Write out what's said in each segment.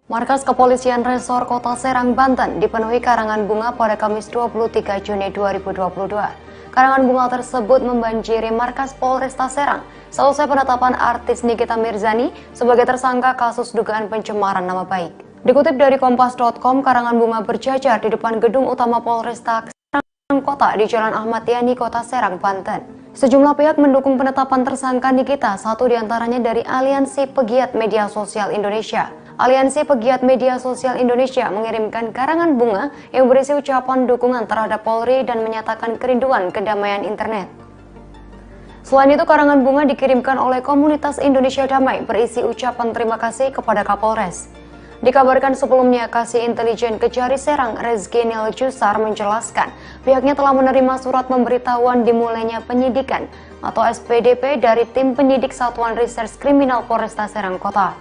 Markas Kepolisian Resor Kota Serang, Banten dipenuhi karangan bunga pada Kamis 23 Juni 2022. Karangan bunga tersebut membanjiri markas Polresta Serang selesai penetapan artis Nikita Mirzani sebagai tersangka kasus dugaan pencemaran nama baik. Dikutip dari Kompas.com, karangan bunga berjajar di depan gedung utama Polresta Serang Kota di Jalan Ahmad Yani, Kota Serang, Banten. Sejumlah pihak mendukung penetapan tersangka Nikita, satu diantaranya dari Aliansi Pegiat Media Sosial Indonesia. Aliansi Pegiat Media Sosial Indonesia mengirimkan karangan bunga yang berisi ucapan dukungan terhadap Polri dan menyatakan kerinduan kedamaian internet. Selain itu, karangan bunga dikirimkan oleh Komunitas Indonesia Damai berisi ucapan terima kasih kepada Kapolres. Dikabarkan sebelumnya, Kasih Intelijen Kejari Serang Rezki Nil Jusar menjelaskan pihaknya telah menerima surat pemberitahuan dimulainya penyidikan atau SPDP dari tim penyidik Satuan Reserse Kriminal Polresta Serang Kota.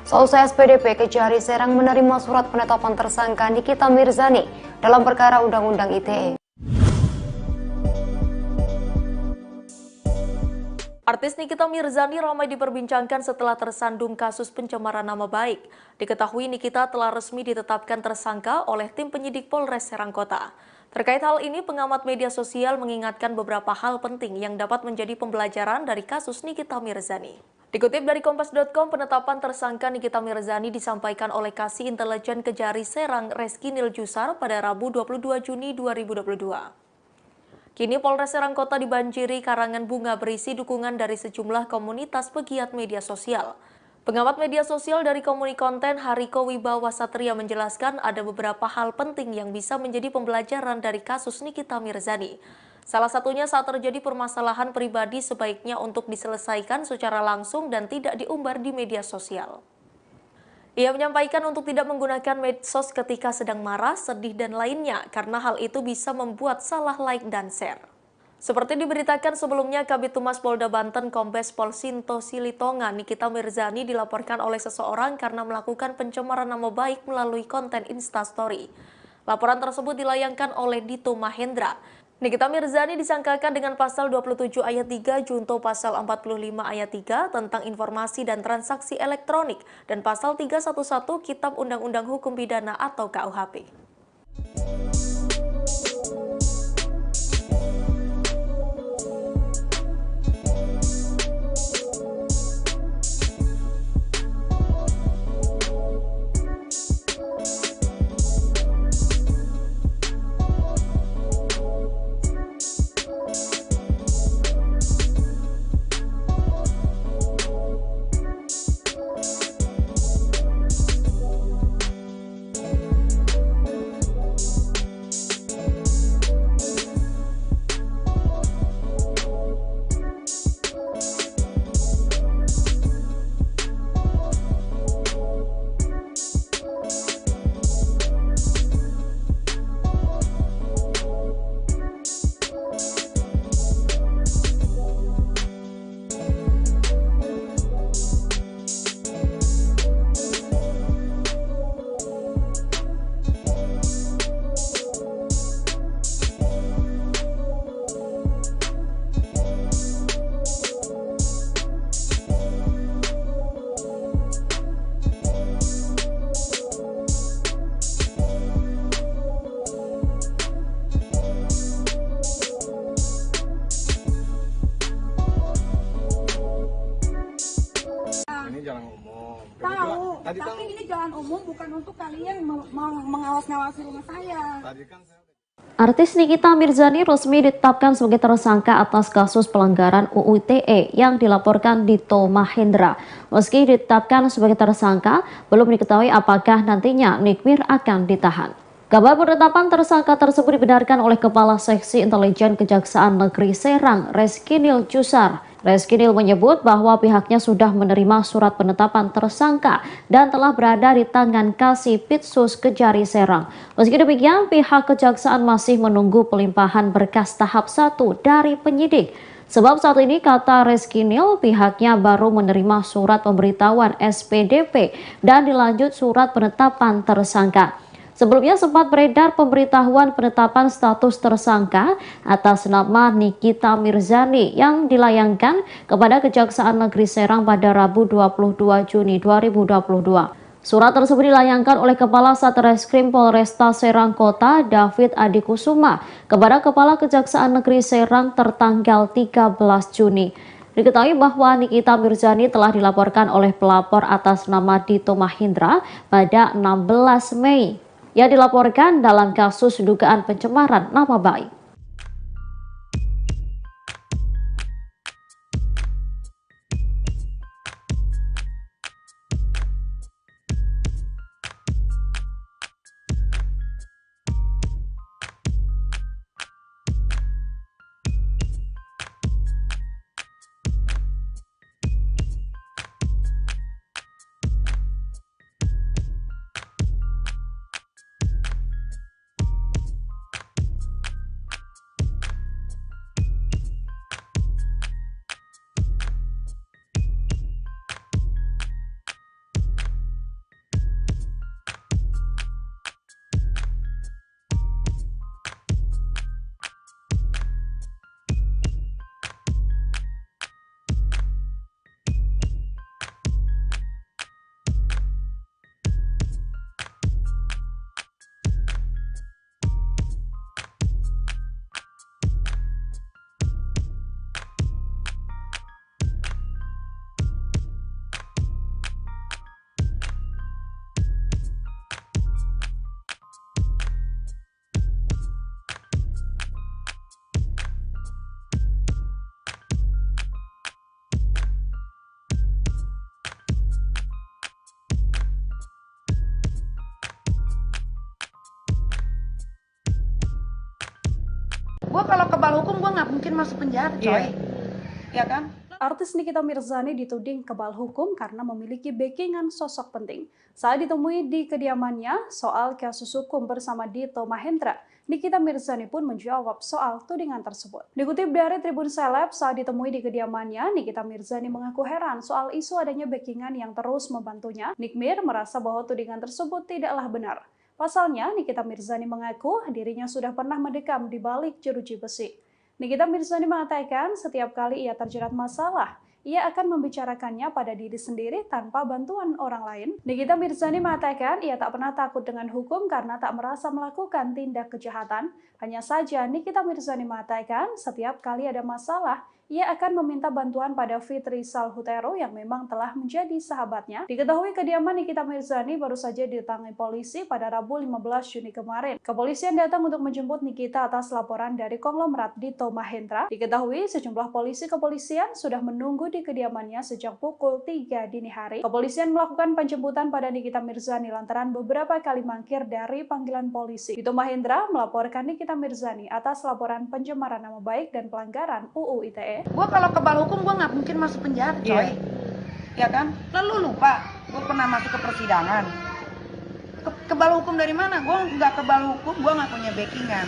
Seusai SPDP, Kejari Serang menerima surat penetapan tersangka Nikita Mirzani dalam perkara Undang-Undang ITE. Artis Nikita Mirzani ramai diperbincangkan setelah tersandung kasus pencemaran nama baik. Diketahui Nikita telah resmi ditetapkan tersangka oleh tim penyidik Polres Serang Kota. Terkait hal ini, pengamat media sosial mengingatkan beberapa hal penting yang dapat menjadi pembelajaran dari kasus Nikita Mirzani. Dikutip dari Kompas.com, penetapan tersangka Nikita Mirzani disampaikan oleh Kasih Intelijen Kejari Serang Rezki Nil Jusar pada Rabu 22 Juni 2022. Kini Polres Serang Kota dibanjiri karangan bunga berisi dukungan dari sejumlah komunitas pegiat media sosial. Pengamat media sosial dari Komunikonten Hariko Wibawa Satria menjelaskan ada beberapa hal penting yang bisa menjadi pembelajaran dari kasus Nikita Mirzani. Salah satunya saat terjadi permasalahan pribadi sebaiknya untuk diselesaikan secara langsung dan tidak diumbar di media sosial. Ia menyampaikan untuk tidak menggunakan medsos ketika sedang marah, sedih, dan lainnya karena hal itu bisa membuat salah like dan share. Seperti diberitakan sebelumnya, Kabid Humas Polda Banten Kombes Pol Sinto Silitonga, Nikita Mirzani dilaporkan oleh seseorang karena melakukan pencemaran nama baik melalui konten Instastory. Laporan tersebut dilayangkan oleh Dito Mahendra. Nikita Mirzani disangkakan dengan pasal 27 ayat 3 junto pasal 45 ayat 3 tentang informasi dan transaksi elektronik dan pasal 311 Kitab Undang-Undang Hukum Pidana atau KUHP. Jalan umum. Tahu, tapi ini jalan umum bukan untuk kalian mengawas-ngawasi rumah saya. Tadi kan saya Artis Nikita Mirzani resmi ditetapkan sebagai tersangka atas kasus pelanggaran UU ITE yang dilaporkan Dito Mahendra. Meski ditetapkan sebagai tersangka, belum diketahui apakah nantinya Nikmir akan ditahan. Kabar penetapan tersangka tersebut dibenarkan oleh Kepala Seksi Intelijen Kejaksaan Negeri Serang Rezki Nil Jusar. Rezki Nil menyebut bahwa pihaknya sudah menerima surat penetapan tersangka dan telah berada di tangan Kasih Pitsus Kejari Serang. Meski demikian, pihak kejaksaan masih menunggu pelimpahan berkas tahap 1 dari penyidik. Sebab saat ini, kata Rezki Nil, pihaknya baru menerima surat pemberitahuan SPDP dan dilanjut surat penetapan tersangka. Sebelumnya sempat beredar pemberitahuan penetapan status tersangka atas nama Nikita Mirzani yang dilayangkan kepada Kejaksaan Negeri Serang pada Rabu 22 Juni 2022. Surat tersebut dilayangkan oleh Kepala Satreskrim Polresta Serang Kota, David Adikusuma, kepada Kepala Kejaksaan Negeri Serang tertanggal 13 Juni. Diketahui bahwa Nikita Mirzani telah dilaporkan oleh pelapor atas nama Dito Mahendra pada 16 Mei. Yang dilaporkan dalam kasus dugaan pencemaran nama baik. Gue kalau kebal hukum gue nggak mungkin masuk penjara, coy. Ya kan? Artis Nikita Mirzani dituding kebal hukum karena memiliki backingan sosok penting. Saat ditemui di kediamannya soal kasus hukum bersama Dito Mahendra, Nikita Mirzani pun menjawab soal tudingan tersebut. Dikutip dari Tribun Seleb, saat ditemui di kediamannya, Nikita Mirzani mengaku heran soal isu adanya backingan yang terus membantunya. Nikmir merasa bahwa tudingan tersebut tidaklah benar. Pasalnya, Nikita Mirzani mengaku dirinya sudah pernah mendekam di balik jeruji besi. Nikita Mirzani mengatakan setiap kali ia terjerat masalah, ia akan membicarakannya pada diri sendiri tanpa bantuan orang lain. Nikita Mirzani mengatakan ia tak pernah takut dengan hukum karena tak merasa melakukan tindak kejahatan. Hanya saja Nikita Mirzani mengatakan setiap kali ada masalah, ia akan meminta bantuan pada Fitri Salhutero yang memang telah menjadi sahabatnya. Diketahui kediaman Nikita Mirzani baru saja didatangi polisi pada Rabu 15 Juni kemarin. Kepolisian datang untuk menjemput Nikita atas laporan dari konglomerat Dito Mahendra. Diketahui sejumlah polisi kepolisian sudah menunggu di kediamannya sejak pukul 3 dini hari. Kepolisian melakukan penjemputan pada Nikita Mirzani lantaran beberapa kali mangkir dari panggilan polisi. Dito Mahendra melaporkan Nikita Mirzani atas laporan pencemaran nama baik dan pelanggaran UU ITE. Gue kalau kebal hukum gue nggak mungkin masuk penjara, coy. Ya kan? Lalu lupa, gue pernah masuk ke persidangan. Kebal hukum dari mana? Gue nggak kebal hukum, gue nggak punya backingan.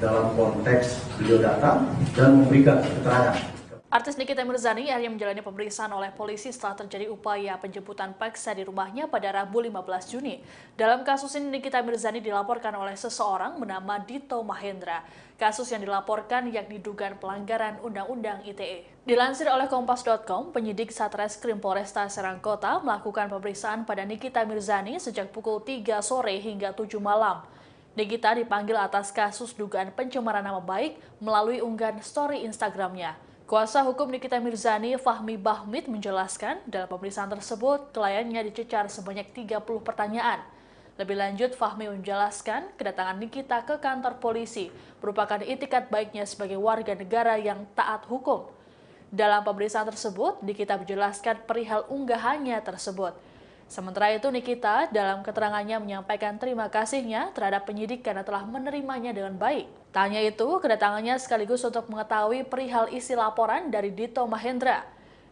dalam konteks beliau datang dan memberikan keterangan. Artis Nikita Mirzani akhirnya menjalani pemeriksaan oleh polisi setelah terjadi upaya penjemputan paksa di rumahnya pada Rabu 15 Juni. Dalam kasus ini Nikita Mirzani dilaporkan oleh seseorang bernama Dito Mahendra. Kasus yang dilaporkan yakni dugaan pelanggaran Undang-Undang ITE. Dilansir oleh Kompas.com, penyidik Satreskrim Polresta Serang Kota melakukan pemeriksaan pada Nikita Mirzani sejak pukul 3 sore hingga 7 malam. Nikita dipanggil atas kasus dugaan pencemaran nama baik melalui unggahan story Instagramnya. Kuasa hukum Nikita Mirzani, Fahmi Bahmid, menjelaskan dalam pemeriksaan tersebut kliennya dicecar sebanyak 30 pertanyaan. Lebih lanjut, Fahmi menjelaskan kedatangan Nikita ke kantor polisi merupakan itikat baiknya sebagai warga negara yang taat hukum. Dalam pemeriksaan tersebut, Nikita menjelaskan perihal unggahannya tersebut. Sementara itu, Nikita dalam keterangannya menyampaikan terima kasihnya terhadap penyidik karena telah menerimanya dengan baik. Tak hanya itu, kedatangannya sekaligus untuk mengetahui perihal isi laporan dari Dito Mahendra.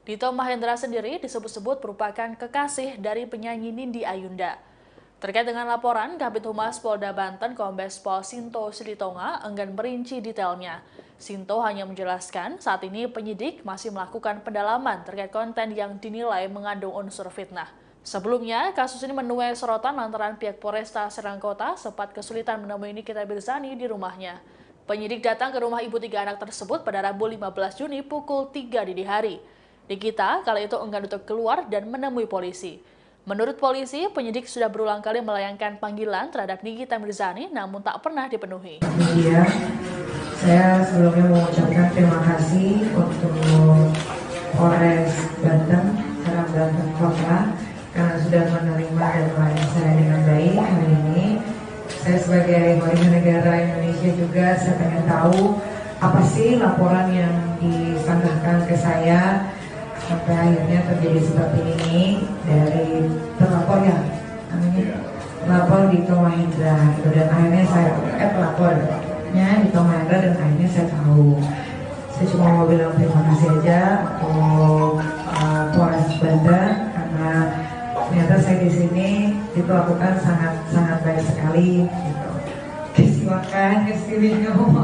Dito Mahendra sendiri disebut-sebut merupakan kekasih dari penyanyi Nindi Ayunda. Terkait dengan laporan, Kabid Humas Polda Banten Kombes Pol Sinto Silitonga enggan merinci detailnya. Sinto hanya menjelaskan saat ini penyidik masih melakukan pendalaman terkait konten yang dinilai mengandung unsur fitnah. Sebelumnya, kasus ini menuai sorotan lantaran pihak Polresta Serang Kota sempat kesulitan menemui Nikita Mirzani di rumahnya. Penyidik datang ke rumah ibu 3 anak tersebut pada Rabu 15 Juni pukul 3 dini hari. Nikita kala itu enggan untuk keluar dan menemui polisi. Menurut polisi, penyidik sudah berulang kali melayangkan panggilan terhadap Nikita Mirzani namun tak pernah dipenuhi. Iya, saya sebelumnya mengucapkan terima kasih untuk Polres Banten, Serang Banten Kota, karena sudah menerima dan melayani saya dengan baik hari ini. Saya sebagai warga negara Indonesia juga, saya pengen tahu apa sih laporan yang disampaikan ke saya sampai akhirnya terjadi seperti ini dari pelapor ya, namanya pelapor Dito Mahendra gitu. Dan akhirnya saya pelapornya Dito Mahendra dan akhirnya saya tahu. Saya cuma mau bilang terima kasih aja untuk Polres Banten karena ternyata saya di sini diperlakukan sangat baik sekali gitu. Kasih makan, kasih minum.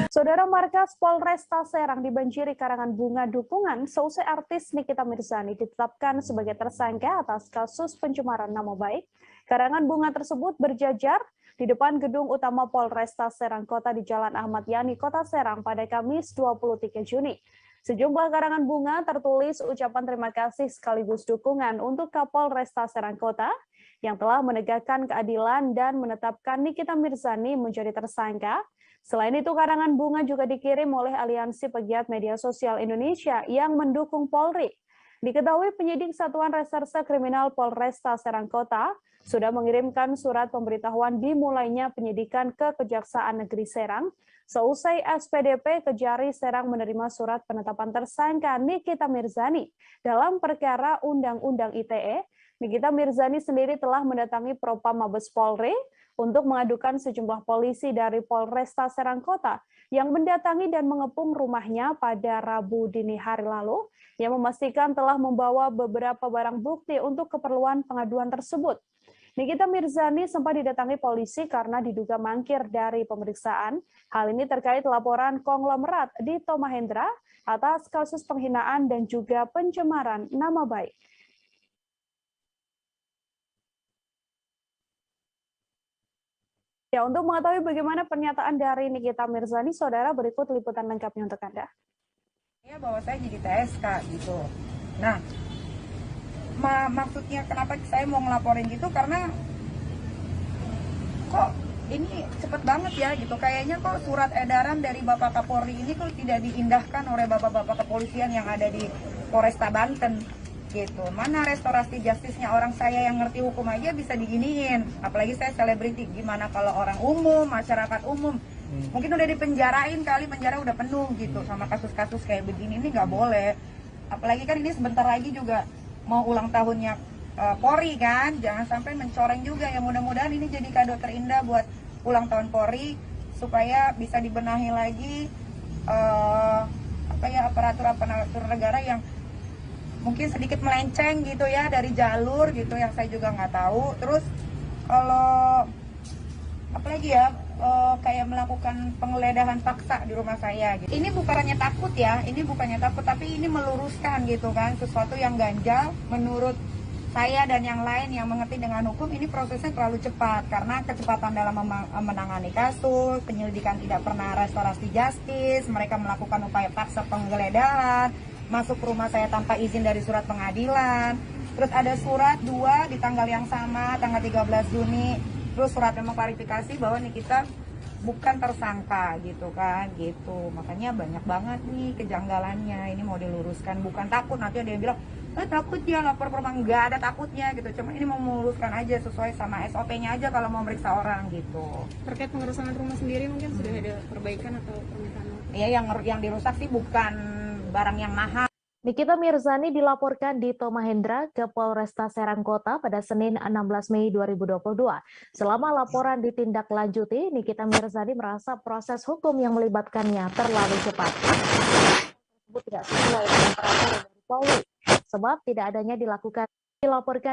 Saudara, markas Polresta Serang dibanjiri karangan bunga dukungan seusai artis Nikita Mirzani ditetapkan sebagai tersangka atas kasus pencemaran nama baik. Karangan bunga tersebut berjajar di depan gedung utama Polresta Serang Kota di Jalan Ahmad Yani, Kota Serang pada Kamis 23 Juni. Sejumlah karangan bunga tertulis ucapan terima kasih sekaligus dukungan untuk Kapolresta Serang Kota yang telah menegakkan keadilan dan menetapkan Nikita Mirzani menjadi tersangka. Selain itu, karangan bunga juga dikirim oleh Aliansi Pegiat Media Sosial Indonesia yang mendukung Polri. Diketahui penyidik Satuan Reserse Kriminal Polresta Serang Kota sudah mengirimkan surat pemberitahuan dimulainya penyidikan ke Kejaksaan Negeri Serang. Seusai SPDP Kejari Serang menerima surat penetapan tersangka Nikita Mirzani dalam perkara Undang-Undang ITE, Nikita Mirzani sendiri telah mendatangi Propam Mabes Polri untuk mengadukan sejumlah polisi dari Polresta Serang Kota yang mendatangi dan mengepung rumahnya pada Rabu dini hari lalu, yang memastikan telah membawa beberapa barang bukti untuk keperluan pengaduan tersebut. Nikita Mirzani sempat didatangi polisi karena diduga mangkir dari pemeriksaan. Hal ini terkait laporan konglomerat Dito Mahendra atas kasus penghinaan dan juga pencemaran nama baik. Ya, untuk mengetahui bagaimana pernyataan dari Nikita Mirzani, saudara, berikut liputan lengkapnya untuk Anda. Ya, bahwa saya jadi TSK gitu. Nah, maksudnya kenapa saya mau ngelaporin gitu, karena kok ini cepet banget ya gitu. Kayaknya kok surat edaran dari Bapak Kapolri ini kok tidak diindahkan oleh bapak-bapak kepolisian yang ada di Polresta Banten gitu. Mana restorasi justisnya, orang saya yang ngerti hukum aja bisa diginiin, apalagi saya selebriti. Gimana kalau orang umum, masyarakat umum mungkin udah dipenjarain kali, penjara udah penuh gitu sama kasus-kasus kayak begini. Ini nggak boleh, apalagi kan ini sebentar lagi juga mau ulang tahunnya Polri kan, jangan sampai mencoreng juga ya. Mudah-mudahan ini jadi kado terindah buat ulang tahun Polri supaya bisa dibenahi lagi aparatur negara yang mungkin sedikit melenceng gitu ya dari jalur gitu, yang saya juga nggak tahu. Terus kalau apalagi ya kayak melakukan penggeledahan paksa di rumah saya gitu. Ini bukannya takut ya, ini bukannya takut, tapi ini meluruskan gitu kan sesuatu yang ganjal menurut saya dan yang lain yang mengerti dengan hukum. Ini prosesnya terlalu cepat karena kecepatan dalam menangani kasus, penyelidikan tidak pernah restorasi justis, mereka melakukan upaya paksa penggeledahan, masuk ke rumah saya tanpa izin dari surat pengadilan. Terus ada surat 2 di tanggal yang sama, tanggal 13 Juni Terus suratnya mengklarifikasi bahwa Nikita bukan tersangka gitu kan, gitu. Makanya banyak banget nih kejanggalannya. Ini mau diluruskan, bukan takut nanti ada yang bilang takut ya lapor ke rumah, nggak ada takutnya gitu. Cuma ini mau meluruskan aja sesuai sama SOP-nya aja kalau mau meriksa orang gitu. Terkait pengerusakan rumah sendiri mungkin sudah ada perbaikan atau permintaan? Iya, yang dirusak sih bukan barang yang mahal. Nikita Mirzani dilaporkan di Mahendra ke Polresta Serang Kota pada Senin 16 Mei 2022. Selama laporan ditindaklanjuti, Nikita Mirzani merasa proses hukum yang melibatkannya terlalu cepat. Tidak sesuai dengan peraturan dari Polri, sebab tidak adanya dilaporkan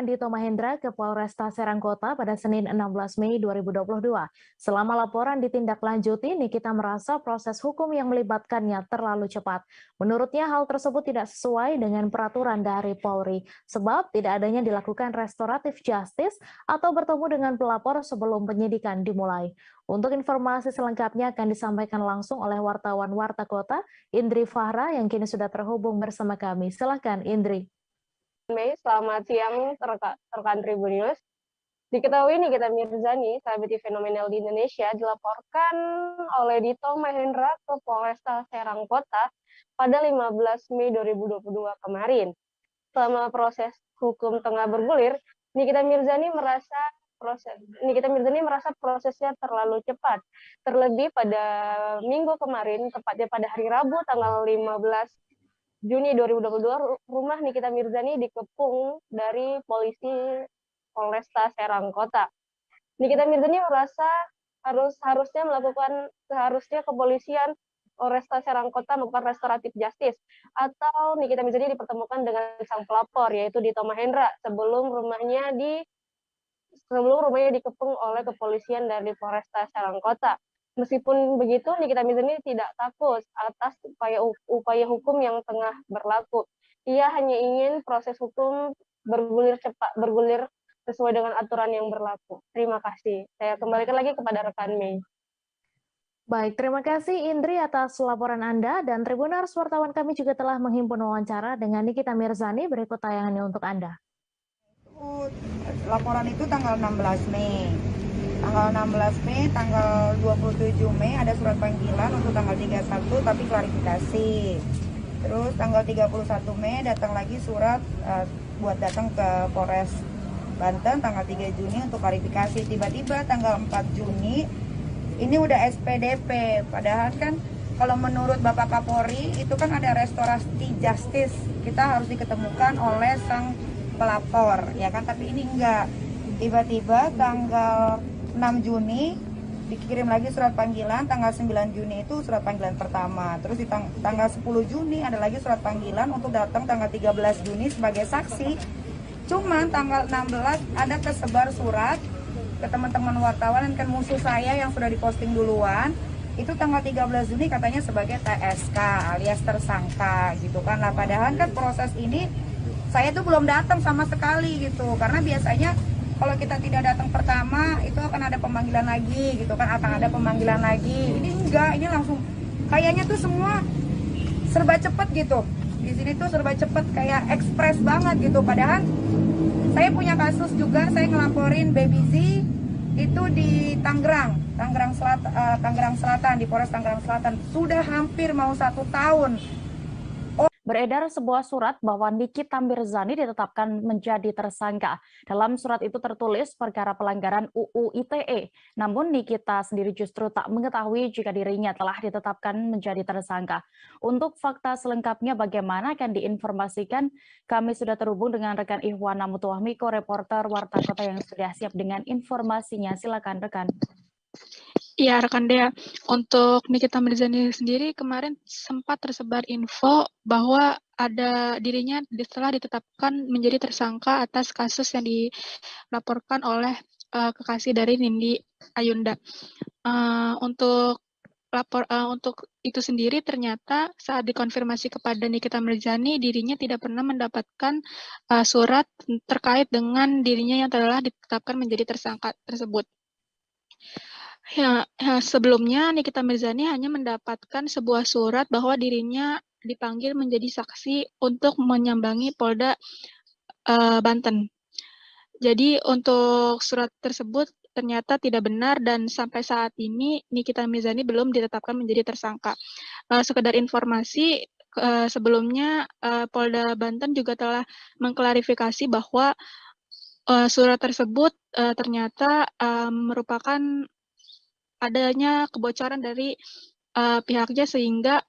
di Mahendra ke Polresta Serang Kota pada Senin 16 Mei 2022. Selama laporan ditindaklanjuti, Nikita merasa proses hukum yang melibatkannya terlalu cepat. Menurutnya hal tersebut tidak sesuai dengan peraturan dari Polri, sebab tidak adanya dilakukan restoratif justice atau bertemu dengan pelapor sebelum penyidikan dimulai. Untuk informasi selengkapnya akan disampaikan langsung oleh wartawan Warta Kota, Indri Fahra, yang kini sudah terhubung bersama kami. Silakan, Indri. Mei, selamat siang rekan Tribunnews. Diketahui Nikita Mirzani, selebriti fenomenal di Indonesia, dilaporkan oleh Dito Mahendra ke Polresta Serang Kota pada 15 Mei 2022 kemarin. Selama proses hukum tengah bergulir, Nikita Mirzani merasa prosesnya terlalu cepat. Terlebih pada minggu kemarin, tepatnya pada hari Rabu tanggal 15 Juni 2022, rumah Nikita Mirzani dikepung dari polisi Polresta Serang Kota. Nikita Mirzani merasa seharusnya kepolisian Polresta Serang Kota melakukan restoratif justice, atau Nikita Mirzani dipertemukan dengan sang pelapor, yaitu Dito Mahendra, sebelum rumahnya dikepung oleh kepolisian dari Polresta Serang Kota. Meskipun begitu, Nikita Mirzani tidak takut atas upaya hukum yang tengah berlaku. Ia hanya ingin proses hukum bergulir sesuai dengan aturan yang berlaku. Terima kasih. Saya kembalikan lagi kepada rekan Mei. Baik, terima kasih Indri atas laporan Anda, dan Tribuners wartawan kami juga telah menghimpun wawancara dengan Nikita Mirzani. Berikut tayangannya untuk Anda. Laporan itu tanggal 16 Mei. Tanggal 16 Mei, tanggal 27 Mei ada surat panggilan untuk tanggal 31 tapi klarifikasi. Terus tanggal 31 Mei datang lagi surat buat datang ke Polres Banten tanggal 3 Juni untuk klarifikasi. Tiba-tiba tanggal 4 Juni ini udah SPDP. Padahal kan kalau menurut Bapak Kapolri itu kan ada restorasi justice. Kita harus diketemukan oleh sang pelapor, ya kan? Tapi ini enggak. Tiba-tiba tanggal 6 Juni dikirim lagi surat panggilan, tanggal 9 Juni itu surat panggilan pertama. Terus di tanggal 10 Juni ada lagi surat panggilan untuk datang tanggal 13 Juni sebagai saksi. Cuman tanggal 16 ada tersebar surat ke teman-teman wartawan dan kan musuh saya yang sudah diposting duluan. Itu tanggal 13 Juni katanya sebagai TSK alias tersangka gitu kan. Nah, padahal kan proses ini saya tuh belum datang sama sekali gitu. Karena biasanya kalau kita tidak datang pertama itu akan ada pemanggilan lagi gitu kan, akan ada pemanggilan lagi. Ini enggak, ini langsung kayaknya tuh semua serba cepet gitu. Di sini tuh serba cepet, kayak ekspres banget gitu. Padahal saya punya kasus juga, saya ngelaporin Baby Z itu di Tangerang Selatan, di Polres Tangerang Selatan. Sudah hampir mau 1 tahun. Beredar sebuah surat bahwa Nikita Mirzani ditetapkan menjadi tersangka. Dalam surat itu tertulis perkara pelanggaran UU ITE. Namun Nikita sendiri justru tak mengetahui jika dirinya telah ditetapkan menjadi tersangka. Untuk fakta selengkapnya bagaimana akan diinformasikan, kami sudah terhubung dengan rekan Ihwana Mutuahmiko, reporter Warta Kota yang sudah siap dengan informasinya. Silakan rekan. Ya, rekan Dea, untuk Nikita Mirzani sendiri kemarin sempat tersebar info bahwa dirinya setelah ditetapkan menjadi tersangka atas kasus yang dilaporkan oleh kekasih dari Nindi Ayunda. Untuk itu sendiri ternyata saat dikonfirmasi kepada Nikita Mirzani, dirinya tidak pernah mendapatkan surat terkait dengan dirinya yang telah ditetapkan menjadi tersangka tersebut. Sebelumnya Nikita Mirzani hanya mendapatkan sebuah surat bahwa dirinya dipanggil menjadi saksi untuk menyambangi Polda Banten. Jadi untuk surat tersebut ternyata tidak benar dan sampai saat ini Nikita Mirzani belum ditetapkan menjadi tersangka. Sekedar informasi, sebelumnya Polda Banten juga telah mengklarifikasi bahwa surat tersebut ternyata merupakan adanya kebocoran dari pihaknya sehingga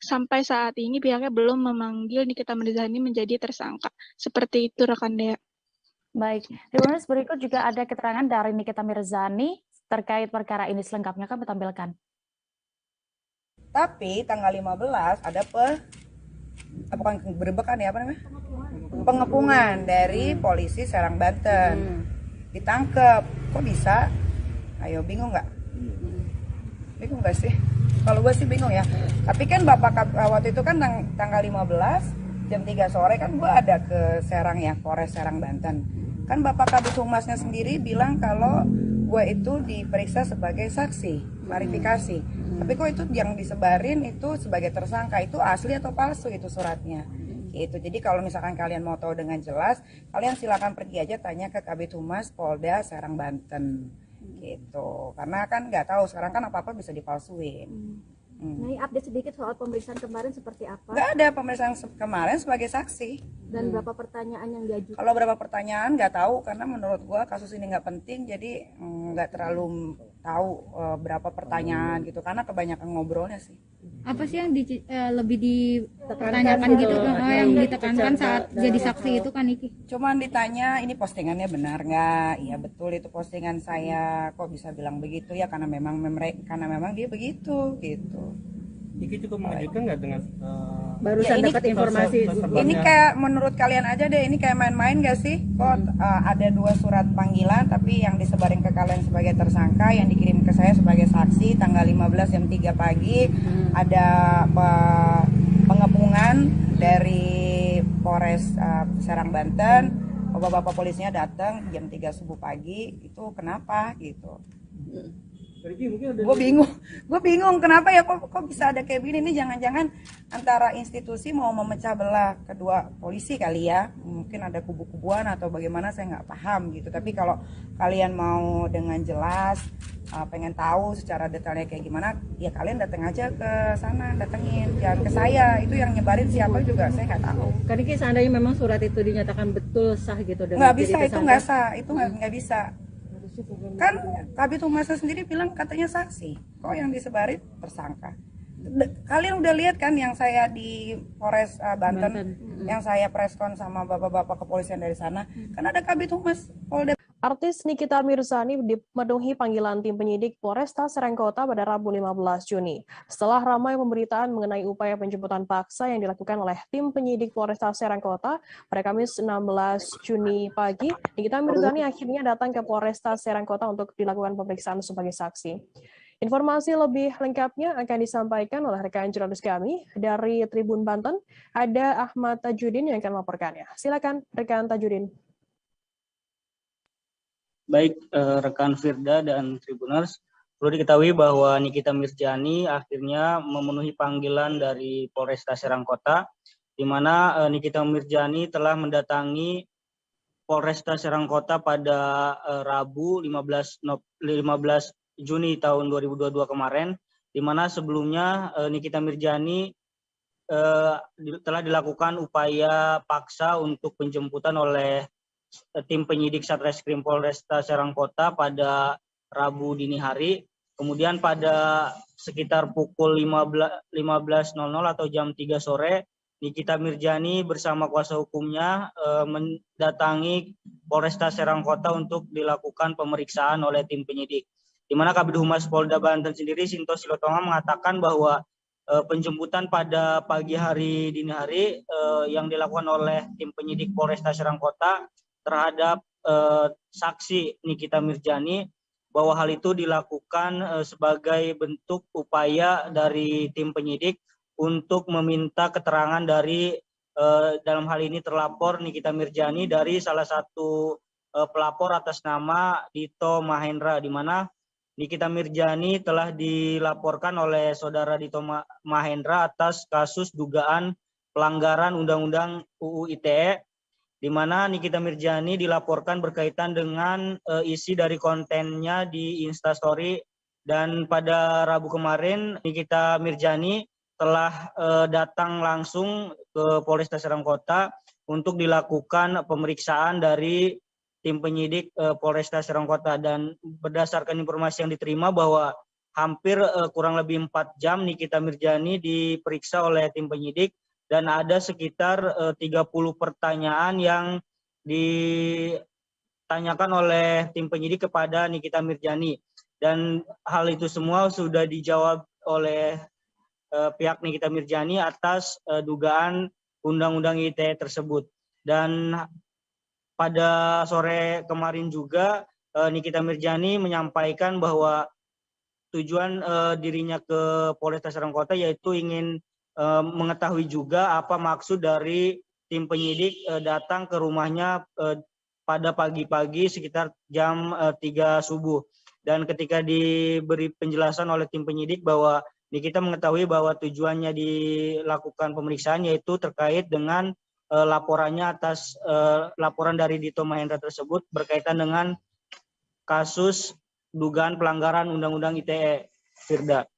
sampai saat ini pihaknya belum memanggil Nikita Mirzani menjadi tersangka. Seperti itu rekan Dea. Baik, Tribuners, berikut juga ada keterangan dari Nikita Mirzani terkait perkara ini, selengkapnya kami tampilkan. Tapi tanggal 15 ada bukan berbekan ya, apa namanya? Pengepungan dari polisi Serang Banten. Ditangkap. Kok bisa? Ayo, bingung nggak? Bingung nggak sih? Kalau gue sih bingung ya. Tapi kan waktu itu kan tanggal 15 jam 3 sore kan gue ada ke Serang ya, Polres Serang Banten. Kan Bapak Kabid Humasnya sendiri bilang kalau gue itu diperiksa sebagai saksi, klarifikasi. Tapi kok itu yang disebarin itu sebagai tersangka, itu asli atau palsu itu suratnya? Gitu. Jadi kalau misalkan kalian mau tahu dengan jelas, kalian silakan pergi aja tanya ke Kabid Humas Polda Serang Banten. Gitu, karena kan nggak tahu sekarang kan apa-apa bisa dipalsuin. Nah, update sedikit soal pemeriksaan kemarin seperti apa? Nggak ada pemeriksaan kemarin sebagai saksi. Dan berapa pertanyaan yang diajukan? Kalau berapa pertanyaan nggak tahu, karena menurut gua kasus ini nggak penting, jadi nggak terlalu tahu berapa pertanyaan gitu, karena kebanyakan ngobrolnya sih. Apa sih yang lebih ditanyakan gitu, yang ditekankan saat jadi saksi itu kan Niki? Cuman ditanya ini postingannya benar nggak? Iya betul itu postingan saya. Kok bisa bilang begitu ya? Karena memang dia begitu gitu. Iki cukup mengejutkan nggak dengan barusan dapat informasi? Ini kayak menurut kalian aja deh, ini kayak main-main nggak sih? Kok ada 2 surat panggilan tapi yang disebarin ke kalian sebagai tersangka, yang dikirim ke saya sebagai saksi tanggal 15 jam 3 pagi. Ada pengepungan dari Polres Serang Banten. Bapak-bapak polisinya datang jam 3 subuh pagi. Itu kenapa gitu? Gue bingung kenapa ya kok bisa ada kayak begini. Ini jangan-jangan antara institusi mau memecah belah kedua polisi kali ya, mungkin ada kubu-kubuan atau bagaimana, saya nggak paham gitu. Tapi kalau kalian mau dengan jelas pengen tahu secara detailnya kayak gimana, ya kalian datang aja ke sana, datengin, jangan ke saya. Itu yang nyebarin siapa juga saya nggak tahu. Karena seandainya memang surat itu dinyatakan betul sah gitu, nggak bisa, itu nggak sah, itu nggak bisa. Kan Kabid Humasnya sendiri bilang katanya saksi, kok yang disebarin tersangka. Kalian udah lihat kan yang saya di Polres Banten, yang saya preskon sama bapak-bapak kepolisian dari sana, kan ada Kabid Humas Polda. Artis Nikita Mirzani dipenuhi panggilan tim penyidik Polresta Serangkota pada Rabu 15 Juni. Setelah ramai pemberitaan mengenai upaya penjemputan paksa yang dilakukan oleh tim penyidik Polresta Serangkota pada Kamis 16 Juni pagi, Nikita Mirzani akhirnya datang ke Polresta Serangkota untuk dilakukan pemeriksaan sebagai saksi. Informasi lebih lengkapnya akan disampaikan oleh rekan jurnalis kami dari Tribun Banten, ada Ahmad Tajudin yang akan melaporkannya. Silakan rekan Tajudin. Baik rekan Firda dan Tribuners, perlu diketahui bahwa Nikita Mirzani akhirnya memenuhi panggilan dari Polresta Serangkota, di mana Nikita Mirzani telah mendatangi Polresta Serangkota pada Rabu 15 Juni tahun 2022 kemarin, di mana sebelumnya Nikita Mirzani telah dilakukan upaya paksa untuk penjemputan oleh tim penyidik Satreskrim Polresta Serangkota pada Rabu dini hari. Kemudian pada sekitar pukul 15.00 atau jam 3 sore, Nikita Mirzani bersama kuasa hukumnya mendatangi Polresta Serangkota untuk dilakukan pemeriksaan oleh tim penyidik. Di mana Kabid Humas Polda Banten sendiri, Sinto Silotonga, mengatakan bahwa penjemputan pada pagi hari dini hari yang dilakukan oleh tim penyidik Polresta Serangkota terhadap saksi Nikita Mirzani, bahwa hal itu dilakukan sebagai bentuk upaya dari tim penyidik untuk meminta keterangan dari dalam hal ini terlapor Nikita Mirzani dari salah satu pelapor atas nama Dito Mahendra, di mana Nikita Mirzani telah dilaporkan oleh saudara Dito Mahendra atas kasus dugaan pelanggaran Undang-Undang UU ITE, di mana Nikita Mirzani dilaporkan berkaitan dengan isi dari kontennya di Instastory, dan pada Rabu kemarin Nikita Mirzani telah datang langsung ke Polresta Serang Kota untuk dilakukan pemeriksaan dari tim penyidik Polresta Serang Kota. Dan berdasarkan informasi yang diterima bahwa hampir kurang lebih 4 jam Nikita Mirzani diperiksa oleh tim penyidik, dan ada sekitar 30 pertanyaan yang ditanyakan oleh tim penyidik kepada Nikita Mirzani. Dan hal itu semua sudah dijawab oleh pihak Nikita Mirzani atas dugaan Undang-Undang ITE tersebut. Dan pada sore kemarin juga Nikita Mirzani menyampaikan bahwa tujuan dirinya ke Polresta Serang Kota yaitu ingin mengetahui juga apa maksud dari tim penyidik datang ke rumahnya pada pagi-pagi sekitar jam 3 subuh. Dan ketika diberi penjelasan oleh tim penyidik bahwa Nikita mengetahui bahwa tujuannya dilakukan pemeriksaan yaitu terkait dengan laporannya atas laporan dari Dito Mahendra tersebut berkaitan dengan kasus dugaan pelanggaran Undang-Undang ITE. Firda.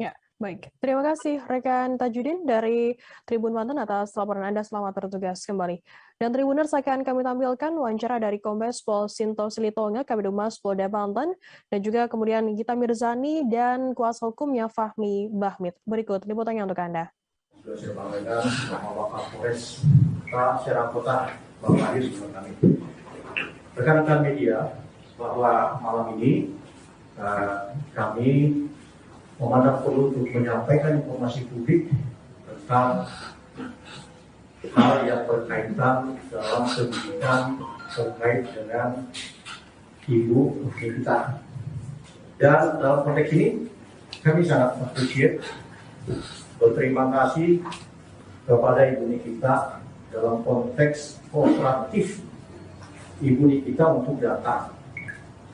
Ya, baik. Terima kasih rekan Tajudin dari Tribun Banten atas laporan Anda. Selamat bertugas kembali. Dan Tribuners, akan kami tampilkan wawancara dari Kombes Pol Sinto Silitonga, Kabid Humas Polda Banten, dan juga kemudian Nikita Mirzani dan kuasa hukumnya Fahmi Bahmid. Berikut liputannya untuk Anda. Sudah saya sampaikan bahwa Bapak Polres Serang Kota Bang Hadir dengan kami. Rekan-rekan media, bahwa malam ini kami memandang perlu untuk menyampaikan informasi publik tentang hal yang berkaitan dalam pendidikan terkait dengan Ibu Nikita. Dan dalam konteks ini kami sangat appreciate, berterima kasih kepada Ibu Nikita dalam konteks kooperatif Ibu Nikita untuk datang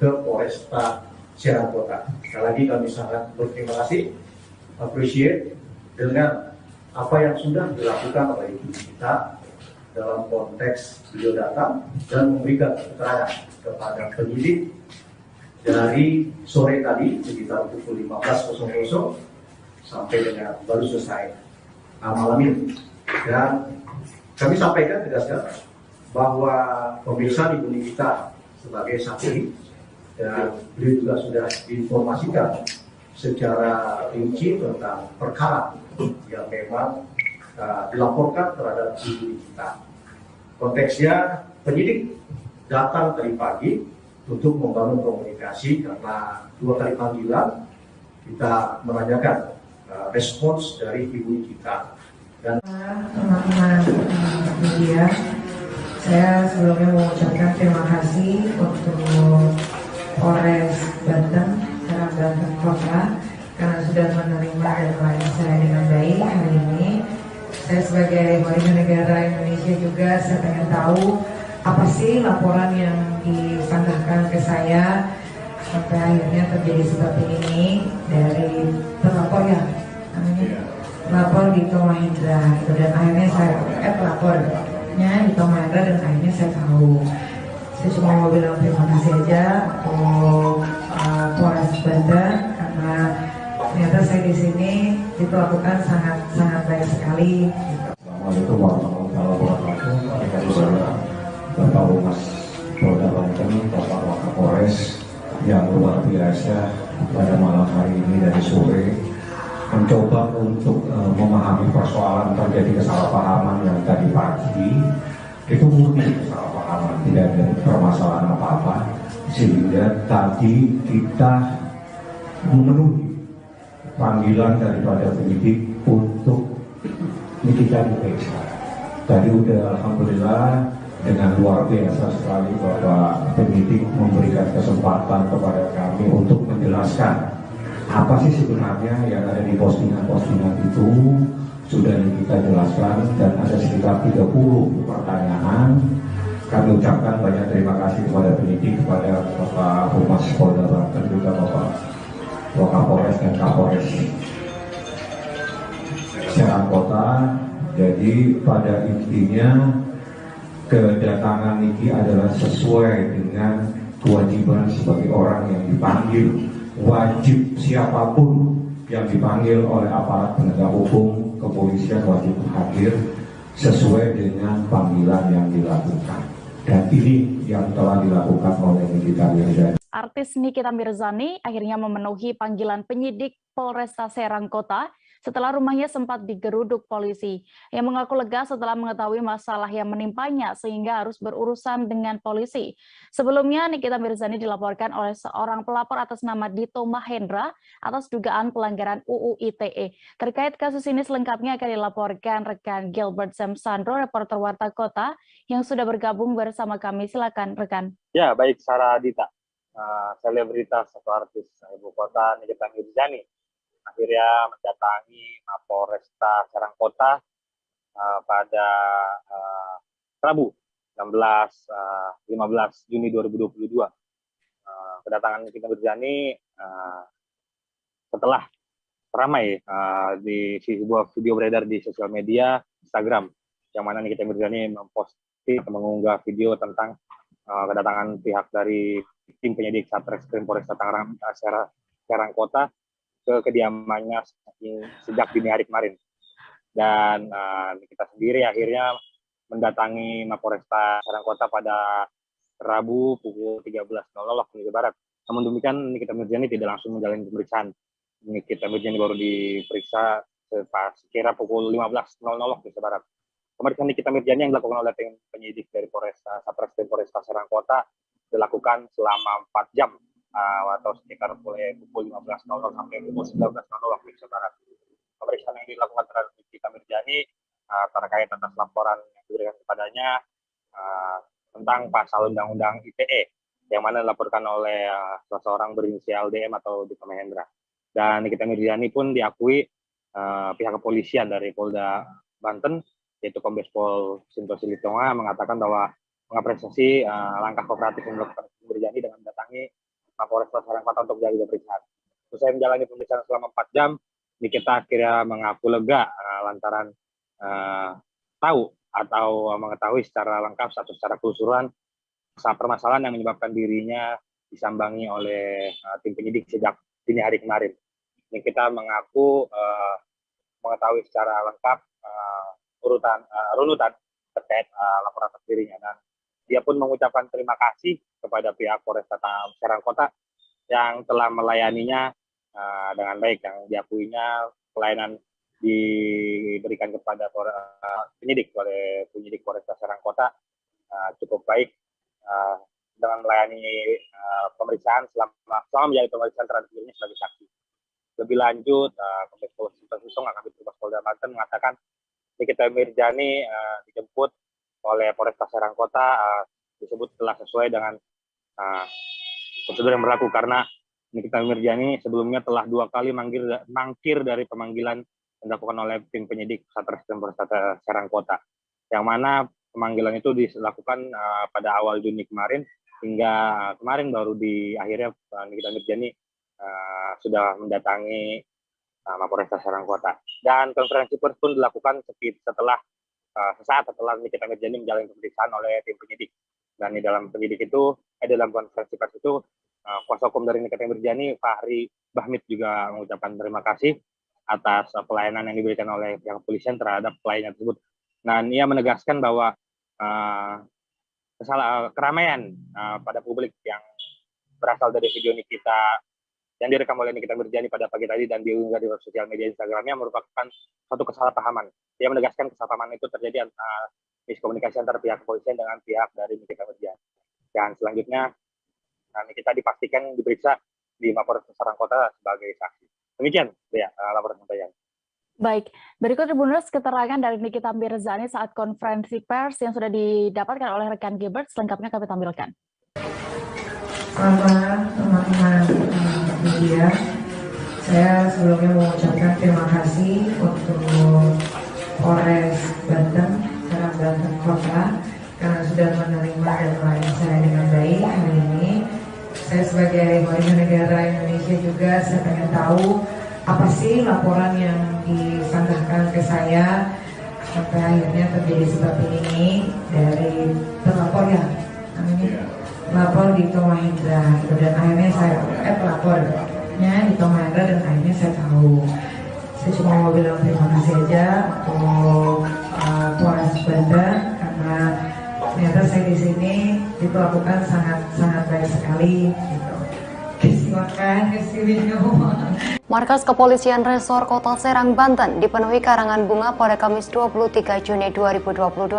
ke Polresta Serang Kota. Sekali lagi kami sangat berterima kasih, appreciate dengan apa yang sudah dilakukan oleh Ibu Nikita dalam konteks beliau datang dan memberikan keterangan kepada penyidik dari sore tadi sekitar pukul 15.00 sampai dengan baru selesai malam ini. Dan kami sampaikan tegaskan bahwa pemeriksaan Ibu Nikita sebagai saksi, dan beliau juga sudah diinformasikan secara rinci tentang perkara yang memang dilaporkan terhadap Ibu Nikita. Konteksnya penyidik datang tadi pagi untuk membangun komunikasi karena 2 kali panggilan kita menanyakan respons dari Ibu Nikita. Dan teman-teman media, saya sebelumnya mengucapkan terima kasih untuk Polres Banten, Serang Banten Kota, karena sudah menerima dan melayani saya dengan baik hari ini. Saya sebagai warga negara Indonesia juga, saya pengen tahu apa sih laporan yang disampaikan ke saya sampai akhirnya terjadi seperti ini dari pelapor ya, namanya lapor Dito Mahendra gitu. Dan akhirnya saya pelapornya Dito Mahendra, dan akhirnya saya tahu. Saya cuma mau bilang terima kasih aja untuk Polres Banten karena ternyata saya di sini diperlakukan sangat baik sekali. Assalamualaikum warahmatullahi wabarakatuh. Adik-adik saudara, Bapak Humas Polda Banten, Bapak Wakapolres yang luar biasa pada malam hari ini dari sore mencoba untuk memahami persoalan terjadi kesalahpahaman yang tadi pagi. Itu murni kesalahpahaman, tidak ada permasalahan apa-apa, sehingga tadi kita memenuhi panggilan daripada penyidik untuk Nikita diperiksa. Tadi udah alhamdulillah dengan luar biasa sekali Bapak penyidik memberikan kesempatan kepada kami untuk menjelaskan apa sih sebenarnya yang ada di postingan-postingan itu. Sudah kita jelaskan dan ada sekitar 30 pertanyaan. Kami ucapkan banyak terima kasih kepada penyidik, kepada Bapak Humas Polda Banten, juga Bapak Wakapolres dan Kapolres Serang Kota. Jadi pada intinya kedatangan Niki adalah sesuai dengan kewajiban sebagai orang yang dipanggil. Wajib siapapun yang dipanggil oleh aparat penegak hukum, kepolisian wajib hadir sesuai dengan panggilan yang dilakukan. Dan ini yang telah dilakukan oleh Nikita Mirzani. Artis Nikita Mirzani akhirnya memenuhi panggilan penyidik Polresta Serang Kota setelah rumahnya sempat digeruduk polisi. Ia mengaku lega setelah mengetahui masalah yang menimpanya sehingga harus berurusan dengan polisi. Sebelumnya Nikita Mirzani dilaporkan oleh seorang pelapor atas nama Dito Mahendra atas dugaan pelanggaran UU ITE. Terkait kasus ini selengkapnya akan dilaporkan rekan Gilbert Semsandro, reporter Warta Kota yang sudah bergabung bersama kami. Silakan rekan. Ya, baik Sarah Dita. Selebritas atau artis ibu kota Nikita Mirzani akhirnya mendatangi Mapolresta Serang Kota pada Rabu 15 Juni 2022. Kedatangan Nikita Mirzani setelah ramai di sebuah video beredar di sosial media Instagram, yang mana Nikita Mirzani memposting mengunggah video tentang kedatangan pihak dari tim penyidik Satreskrim Polresta Tangerang Serang Kota ke kediamannya sejak dini hari kemarin. Dan kita sendiri akhirnya mendatangi Mapolresta Serang Kota pada Rabu pukul 13.00 waktu Indonesia Barat. Namun demikian Nikita Mirzani tidak langsung menjalani pemeriksaan. Nikita Mirzani baru diperiksa sekira pukul 15.00 waktu Indonesia Barat. Pemeriksaan Nikita Mirzani yang dilakukan oleh tim penyidik dari Satreskrim Polresta Serang Kota dilakukan selama 4 jam atau sekitar mulai pukul 15.00 sampai pukul 19.00 waktu Indonesia Barat. Pemeriksaan yang dilakukan terhadap Nikita Mirzani terkait atas laporan yang diberikan kepadanya tentang pasal Undang-Undang ITE yang mana dilaporkan oleh seseorang berinisial DM atau Dito Mahendra. Dan Nikita Mirzani pun diakui pihak kepolisian dari Polda Banten, yaitu Kombes Pol Sinto Silitonga, mengatakan bahwa mengapresiasi langkah kooperatif yang dilakukan Mirzani dengan mendatangi Mapolresta Serang Kota untuk menjalani pemeriksaan. Usai menjalani pemeriksaan selama 4 jam, Nikita akhirnya mengaku lega lantaran tahu atau mengetahui secara lengkap atau secara keseluruhan permasalahan yang menyebabkan dirinya disambangi oleh tim penyidik sejak dini hari kemarin. Nikita mengaku mengetahui secara lengkap runutan terkait laporan atas dirinya, dan dia pun mengucapkan terima kasih kepada pihak Polresta Serang Kota yang telah melayaninya dengan baik, yang diakuinya pelayanan diberikan kepada penyidik oleh penyidik Polresta Serang Kota cukup baik dengan melayani pemeriksaan selama menjalani pemeriksaan terhadap dirinya sebagai saksi. Lebih lanjut, Kombes Pol Sinto Silitonga, Kabid Humas Polda Banten mengatakan Nikita Mirzani dijemput oleh Polresta Serang Kota disebut telah sesuai dengan prosedur yang berlaku, karena Nikita Mirzani sebelumnya telah 2 kali mangkir dari pemanggilan yang dilakukan oleh tim penyidik Satreskrim Polresta Serang Kota, yang mana pemanggilan itu dilakukan pada awal Juni kemarin hingga kemarin baru akhirnya Nikita Mirzani sudah mendatangi Mapolresta Serang Kota. Dan konferensi pers pun dilakukan sesaat setelah Nikita Mirzani menjalani pemeriksaan oleh tim penyidik. Dan di dalam dalam konferensi pers itu kuasa hukum dari Nikita Mirzani, Fahri Bahmid, juga mengucapkan terima kasih atas pelayanan yang diberikan oleh pihak kepolisian terhadap kliennya tersebut. Dan ia menegaskan bahwa keramaian pada publik yang berasal dari video Nikita yang direkam oleh Nikita Mirzani pada pagi tadi dan diunggah di sosial media Instagramnya merupakan suatu kesalahpahaman. Ia menegaskan kesalahpahaman itu terjadi miskomunikasi antara pihak kepolisian dengan pihak dari Nikita Mirzani. Dan selanjutnya Nikita dipastikan diperiksa di Mapolresta Serang Kota sebagai saksi. Demikian ya laporan sampaian. Baik, berikut Tribuners keterangan dari Nikita Mirzani saat konferensi pers yang sudah didapatkan oleh rekan Gilbert. Selengkapnya kami tampilkan. Selamat malam teman-teman media. Saya sebelumnya mengucapkan terima kasih untuk Polres Banten, Serang Banten Kota, karena sudah menerima dan melayani saya dengan baik hari ini. Saya sebagai warga negara Indonesia juga, saya pengen tahu apa sih laporan yang disampaikan ke saya, sampai akhirnya terjadi seperti ini dari pelapor ya namanya pelapor Dito Mahendra gitu. Dan akhirnya saya pelapornya Dito Mahendra dan akhirnya saya tahu. Saya cuma mau bilang terima kasih aja untuk Polres Banten karena ternyata saya di sini diperlakukan sangat baik sekali gitu. Silakan kasih video. Markas Kepolisian Resor Kota Serang, Banten dipenuhi karangan bunga pada Kamis 23 Juni 2022.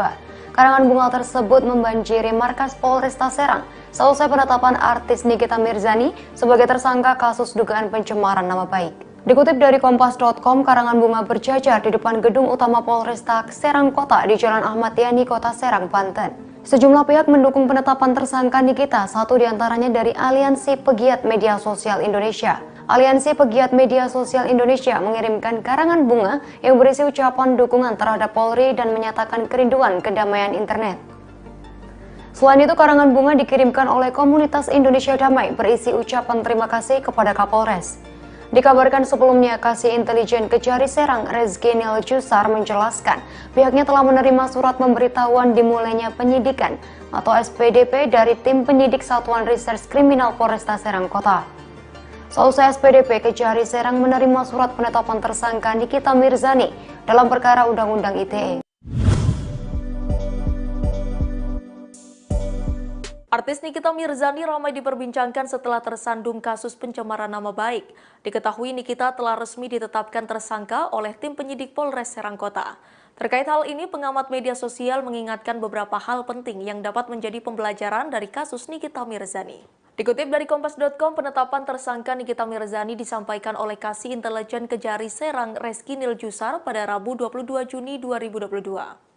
Karangan bunga tersebut membanjiri markas Polresta Serang seusai penetapan artis Nikita Mirzani sebagai tersangka kasus dugaan pencemaran nama baik. Dikutip dari Kompas.com, karangan bunga berjajar di depan gedung utama Polresta Serang Kota di Jalan Ahmad Yani, Kota Serang, Banten. Sejumlah pihak mendukung penetapan tersangka Nikita, satu diantaranya dari Aliansi Pegiat Media Sosial Indonesia. Aliansi Pegiat Media Sosial Indonesia mengirimkan karangan bunga yang berisi ucapan dukungan terhadap Polri dan menyatakan kerinduan kedamaian internet. Selain itu, karangan bunga dikirimkan oleh komunitas Indonesia Damai berisi ucapan terima kasih kepada Kapolres. Dikabarkan sebelumnya, Kasih Intelijen Kejari Serang Rezki Nil Jusar menjelaskan pihaknya telah menerima surat pemberitahuan dimulainya penyidikan atau SPDP dari tim penyidik Satuan Reserse Kriminal Polresta Serang Kota. Seusai SPDP, Kejari Serang menerima surat penetapan tersangka Nikita Mirzani dalam perkara Undang-Undang ITE. Artis Nikita Mirzani ramai diperbincangkan setelah tersandung kasus pencemaran nama baik. Diketahui Nikita telah resmi ditetapkan tersangka oleh tim penyidik Polres Serang Kota. Terkait hal ini, pengamat media sosial mengingatkan beberapa hal penting yang dapat menjadi pembelajaran dari kasus Nikita Mirzani. Dikutip dari Kompas.com, penetapan tersangka Nikita Mirzani disampaikan oleh Kasih Intelijen Kejari Serang Rezki Nil Jusar pada Rabu 22 Juni 2022.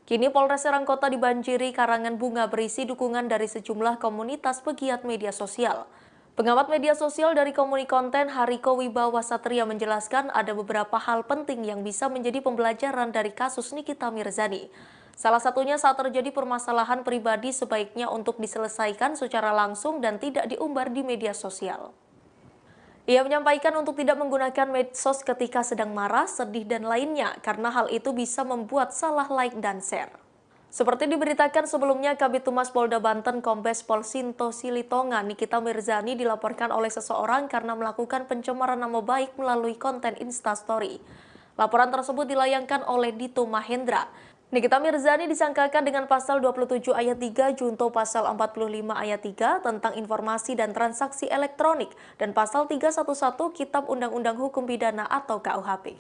Kini Polres Serang Kota dibanjiri karangan bunga berisi dukungan dari sejumlah komunitas pegiat media sosial. Pengamat media sosial dari Komunikonten Hariko Wibawa Satria menjelaskan ada beberapa hal penting yang bisa menjadi pembelajaran dari kasus Nikita Mirzani. Salah satunya saat terjadi permasalahan pribadi sebaiknya untuk diselesaikan secara langsung dan tidak diumbar di media sosial. Ia menyampaikan untuk tidak menggunakan medsos ketika sedang marah, sedih, dan lainnya karena hal itu bisa membuat salah like dan share. Seperti diberitakan sebelumnya, Kabid Humas Polda Banten Kombes Pol Sinto Silitonga, Nikita Mirzani dilaporkan oleh seseorang karena melakukan pencemaran nama baik melalui konten Instastory. Laporan tersebut dilayangkan oleh Dito Mahendra. Nikita Mirzani disangkakan dengan pasal 27 ayat 3 junto pasal 45 ayat 3 tentang informasi dan transaksi elektronik dan pasal 311 Kitab Undang-Undang Hukum Pidana atau KUHP.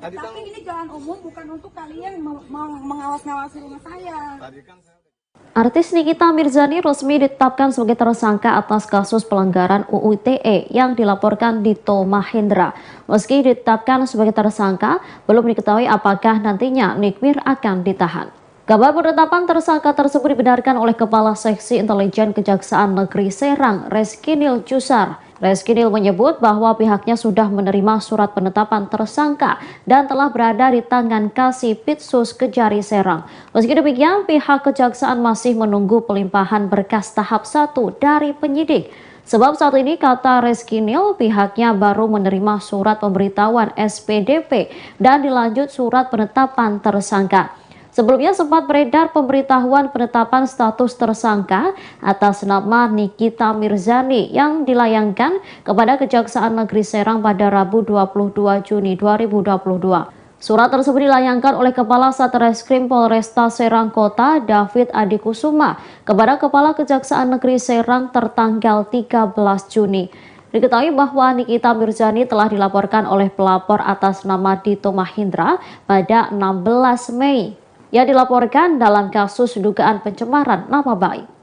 Tapi ini jalan umum, bukan untuk kalian mengawas-ngawasi rumah saya. Artis Nikita Mirzani resmi ditetapkan sebagai tersangka atas kasus pelanggaran UU ITE yang dilaporkan Dito Mahendra. Meski ditetapkan sebagai tersangka, belum diketahui apakah nantinya Nikmir akan ditahan. Kabar penetapan tersangka tersebut dibenarkan oleh Kepala Seksi Intelijen Kejaksaan Negeri Serang Rezki Nil Jusar. Reskinil menyebut bahwa pihaknya sudah menerima surat penetapan tersangka dan telah berada di tangan Kasipitsus Kejari Serang. Meski demikian, pihak kejaksaan masih menunggu pelimpahan berkas tahap 1 dari penyidik. Sebab saat ini, kata Reskinil, pihaknya baru menerima surat pemberitahuan SPDP dan dilanjut surat penetapan tersangka. Sebelumnya sempat beredar pemberitahuan penetapan status tersangka atas nama Nikita Mirzani yang dilayangkan kepada Kejaksaan Negeri Serang pada Rabu 22 Juni 2022. Surat tersebut dilayangkan oleh Kepala Satreskrim Polresta Serang Kota David Adikusuma kepada Kepala Kejaksaan Negeri Serang tertanggal 13 Juni. Diketahui bahwa Nikita Mirzani telah dilaporkan oleh pelapor atas nama Dito Mahindra pada 16 Mei. Yang dilaporkan dalam kasus dugaan pencemaran nama baik.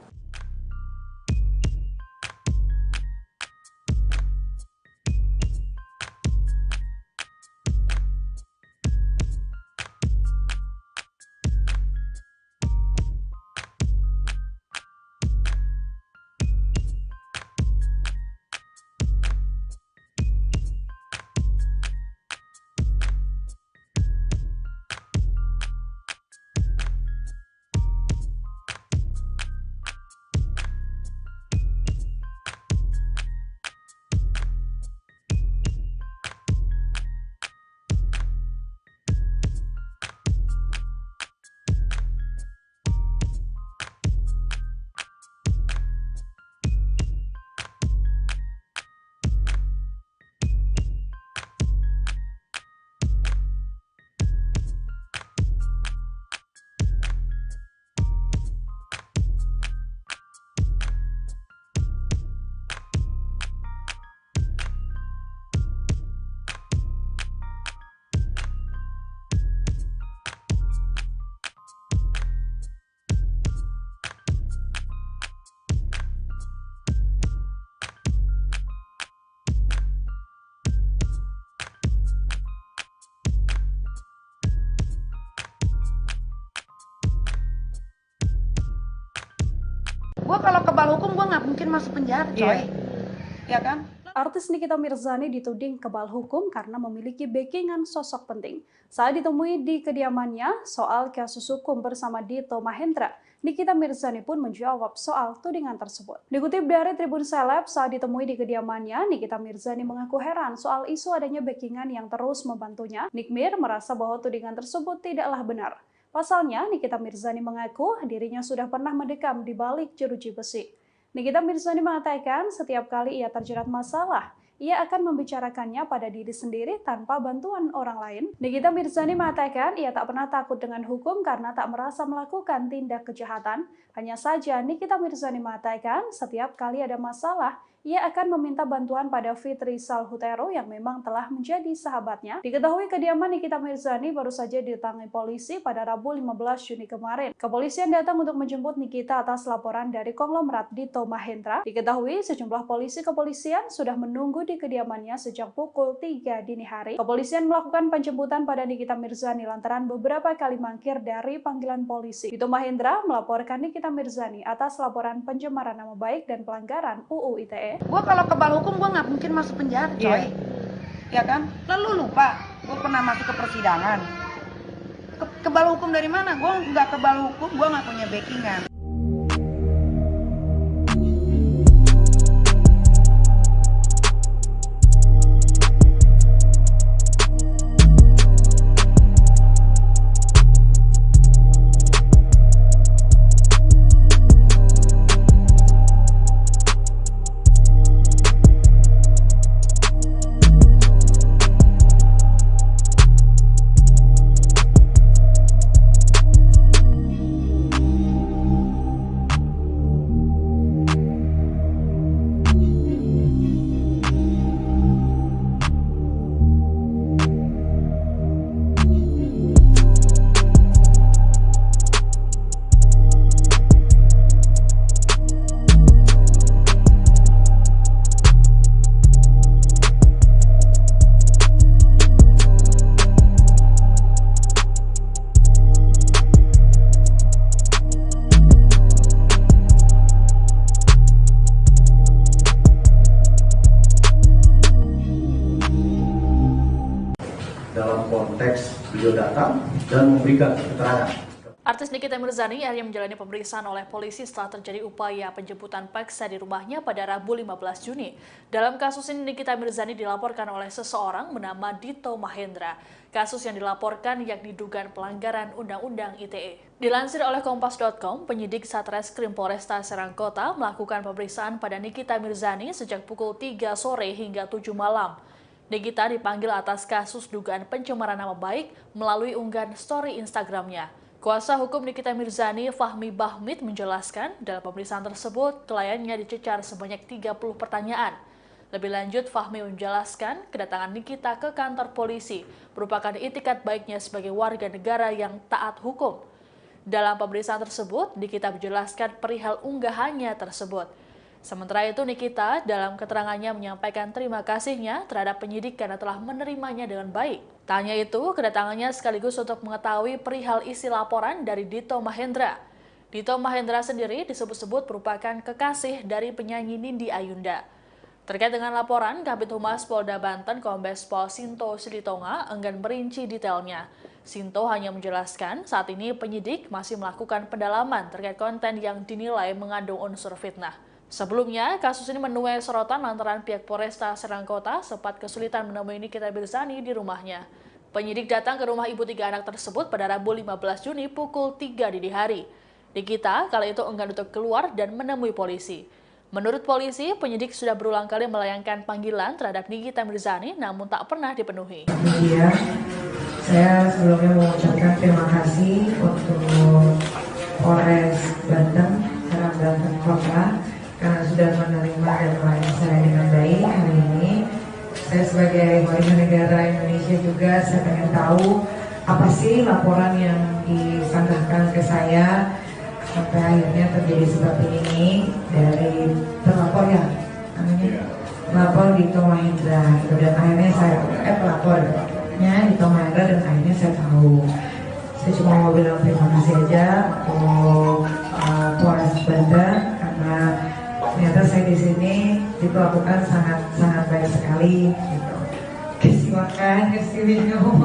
Gue kalau kebal hukum gue nggak mungkin masuk penjara, coy. Ya kan? Artis Nikita Mirzani dituding kebal hukum karena memiliki backingan sosok penting. Saat ditemui di kediamannya soal kasus hukum bersama Dito Mahendra, Nikita Mirzani pun menjawab soal tudingan tersebut. Dikutip dari Tribun Seleb, saat ditemui di kediamannya, Nikita Mirzani mengaku heran soal isu adanya backingan yang terus membantunya. Nikmir merasa bahwa tudingan tersebut tidaklah benar. Pasalnya, Nikita Mirzani mengaku dirinya sudah pernah mendekam di balik jeruji besi. Nikita Mirzani mengatakan setiap kali ia terjerat masalah, ia akan membicarakannya pada diri sendiri tanpa bantuan orang lain. Nikita Mirzani mengatakan ia tak pernah takut dengan hukum karena tak merasa melakukan tindak kejahatan. Hanya saja Nikita Mirzani mengatakan setiap kali ada masalah, ia akan meminta bantuan pada Fitri Salhutero yang memang telah menjadi sahabatnya. Diketahui kediaman Nikita Mirzani baru saja didatangi polisi pada Rabu 15 Juni kemarin. Kepolisian datang untuk menjemput Nikita atas laporan dari konglomerat Dito Mahendra. Diketahui sejumlah polisi kepolisian sudah menunggu di kediamannya sejak pukul 3 dini hari. Kepolisian melakukan penjemputan pada Nikita Mirzani lantaran beberapa kali mangkir dari panggilan polisi. Dito Mahendra melaporkan Nikita Mirzani atas laporan pencemaran nama baik dan pelanggaran UU ITE. Gue kalau kebal hukum gue nggak mungkin masuk penjara, coy. Ya kan? Lalu lupa, gue pernah masuk ke persidangan. Kebal hukum dari mana? Gue nggak kebal hukum, gue nggak punya backingan. dan memberikan keterangan. Artis Nikita Mirzani akhirnya menjalani pemeriksaan oleh polisi setelah terjadi upaya penjemputan paksa di rumahnya pada Rabu 15 Juni. Dalam kasus ini Nikita Mirzani dilaporkan oleh seseorang bernama Dito Mahendra. Kasus yang dilaporkan yakni dugaan pelanggaran Undang-Undang ITE. Dilansir oleh Kompas.com, penyidik Satreskrim Polresta Serangkota melakukan pemeriksaan pada Nikita Mirzani sejak pukul 3 sore hingga 7 malam. Nikita dipanggil atas kasus dugaan pencemaran nama baik melalui unggahan story Instagramnya. Kuasa hukum Nikita Mirzani, Fahmi Bahmid, menjelaskan dalam pemeriksaan tersebut kliennya dicecar sebanyak 30 pertanyaan. Lebih lanjut, Fahmi menjelaskan kedatangan Nikita ke kantor polisi merupakan itikat baiknya sebagai warga negara yang taat hukum. Dalam pemeriksaan tersebut, Nikita menjelaskan perihal unggahannya tersebut. Sementara itu, Nikita dalam keterangannya menyampaikan terima kasihnya terhadap penyidik karena telah menerimanya dengan baik. Tak hanya itu, kedatangannya sekaligus untuk mengetahui perihal isi laporan dari Dito Mahendra. Dito Mahendra sendiri disebut-sebut merupakan kekasih dari penyanyi Nindi Ayunda. Terkait dengan laporan, Kabid Humas Polda Banten Kombes Pol Sinto Silitonga enggan merinci detailnya. Sinto hanya menjelaskan saat ini penyidik masih melakukan pendalaman terkait konten yang dinilai mengandung unsur fitnah. Sebelumnya, kasus ini menuai sorotan lantaran pihak Polresta Serangkota sempat kesulitan menemui Nikita Mirzani di rumahnya. Penyidik datang ke rumah ibu 3 anak tersebut pada Rabu 15 Juni pukul 3 dini hari. Nikita kala itu enggan untuk keluar dan menemui polisi. Menurut polisi, penyidik sudah berulang kali melayangkan panggilan terhadap Nikita Mirzani namun tak pernah dipenuhi. Media, saya sebelumnya mengucapkan terima kasih untuk Polres Banten, Serang Banten Kota, karena sudah menerima dan melayani saya dengan baik hari ini. Saya sebagai warga negara Indonesia juga saya pengen tahu apa sih laporan yang disampaikan ke saya sampai akhirnya terjadi seperti ini dari pelapor ya namanya pelapor Dito Mahendra gitu. Dan akhirnya saya pelapornya Dito Mahendra dan akhirnya saya tahu. Saya cuma mau bilang terima kasih aja untuk Polres Banten karena ternyata saya di sini diperlakukan sangat baik sekali gitu. Kasih makan, kasih minum.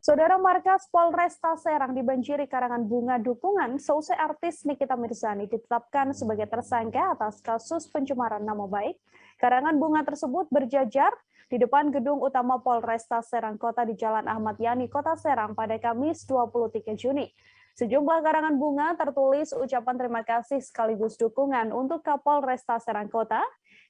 Saudara, markas Polresta Serang dibanjiri karangan bunga dukungan seusai artis Nikita Mirzani ditetapkan sebagai tersangka atas kasus pencemaran nama baik. Karangan bunga tersebut berjajar di depan gedung utama Polresta Serang Kota di Jalan Ahmad Yani, Kota Serang pada Kamis 23 Juni. Sejumlah karangan bunga tertulis ucapan terima kasih sekaligus dukungan untuk Kapolresta Serang Kota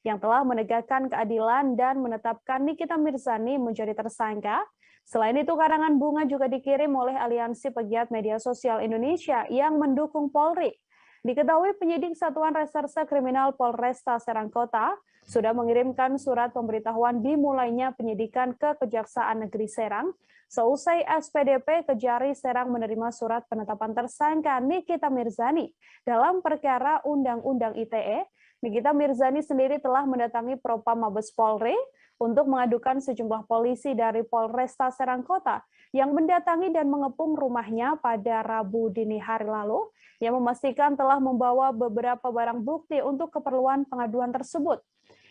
yang telah menegakkan keadilan dan menetapkan Nikita Mirzani menjadi tersangka. Selain itu, karangan bunga juga dikirim oleh Aliansi Pegiat Media Sosial Indonesia yang mendukung Polri. Diketahui penyidik Satuan Reserse Kriminal Polresta Serang Kota sudah mengirimkan surat pemberitahuan dimulainya penyidikan ke Kejaksaan Negeri Serang. Seusai SPDP Kejari Serang menerima surat penetapan tersangka Nikita Mirzani dalam perkara Undang-Undang ITE, Nikita Mirzani sendiri telah mendatangi Propam Mabes Polri untuk mengadukan sejumlah polisi dari Polresta Serang Kota yang mendatangi dan mengepung rumahnya pada Rabu dini hari lalu, yang memastikan telah membawa beberapa barang bukti untuk keperluan pengaduan tersebut.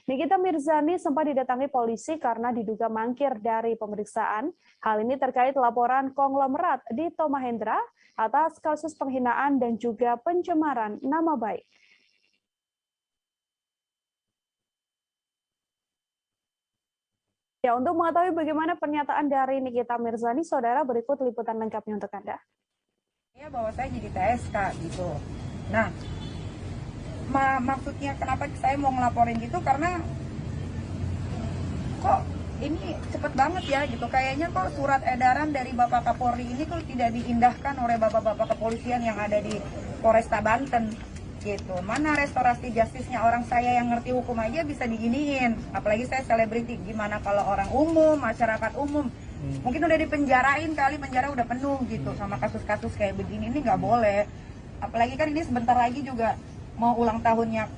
Nikita Mirzani sempat didatangi polisi karena diduga mangkir dari pemeriksaan. Hal ini terkait laporan konglomerat Dito Mahendra atas kasus penghinaan dan juga pencemaran nama baik. Ya, untuk mengetahui bagaimana pernyataan dari Nikita Mirzani, saudara, berikut liputan lengkapnya untuk Anda. Ya, bahwa saya jadi TSK gitu. Nah, maksudnya kenapa saya mau ngelaporin gitu karena kok ini cepet banget ya gitu. Kayaknya kok surat edaran dari Bapak Kapolri ini kok tidak diindahkan oleh bapak-bapak kepolisian yang ada di Polresta Banten gitu. Mana restorasi justisnya, orang saya yang ngerti hukum aja bisa diginiin. Apalagi saya selebriti, gimana kalau orang umum, masyarakat umum. Mungkin udah dipenjarain kali, penjara udah penuh gitu sama kasus-kasus kayak begini. Ini nggak boleh. Apalagi kan ini sebentar lagi juga mau ulang tahunnya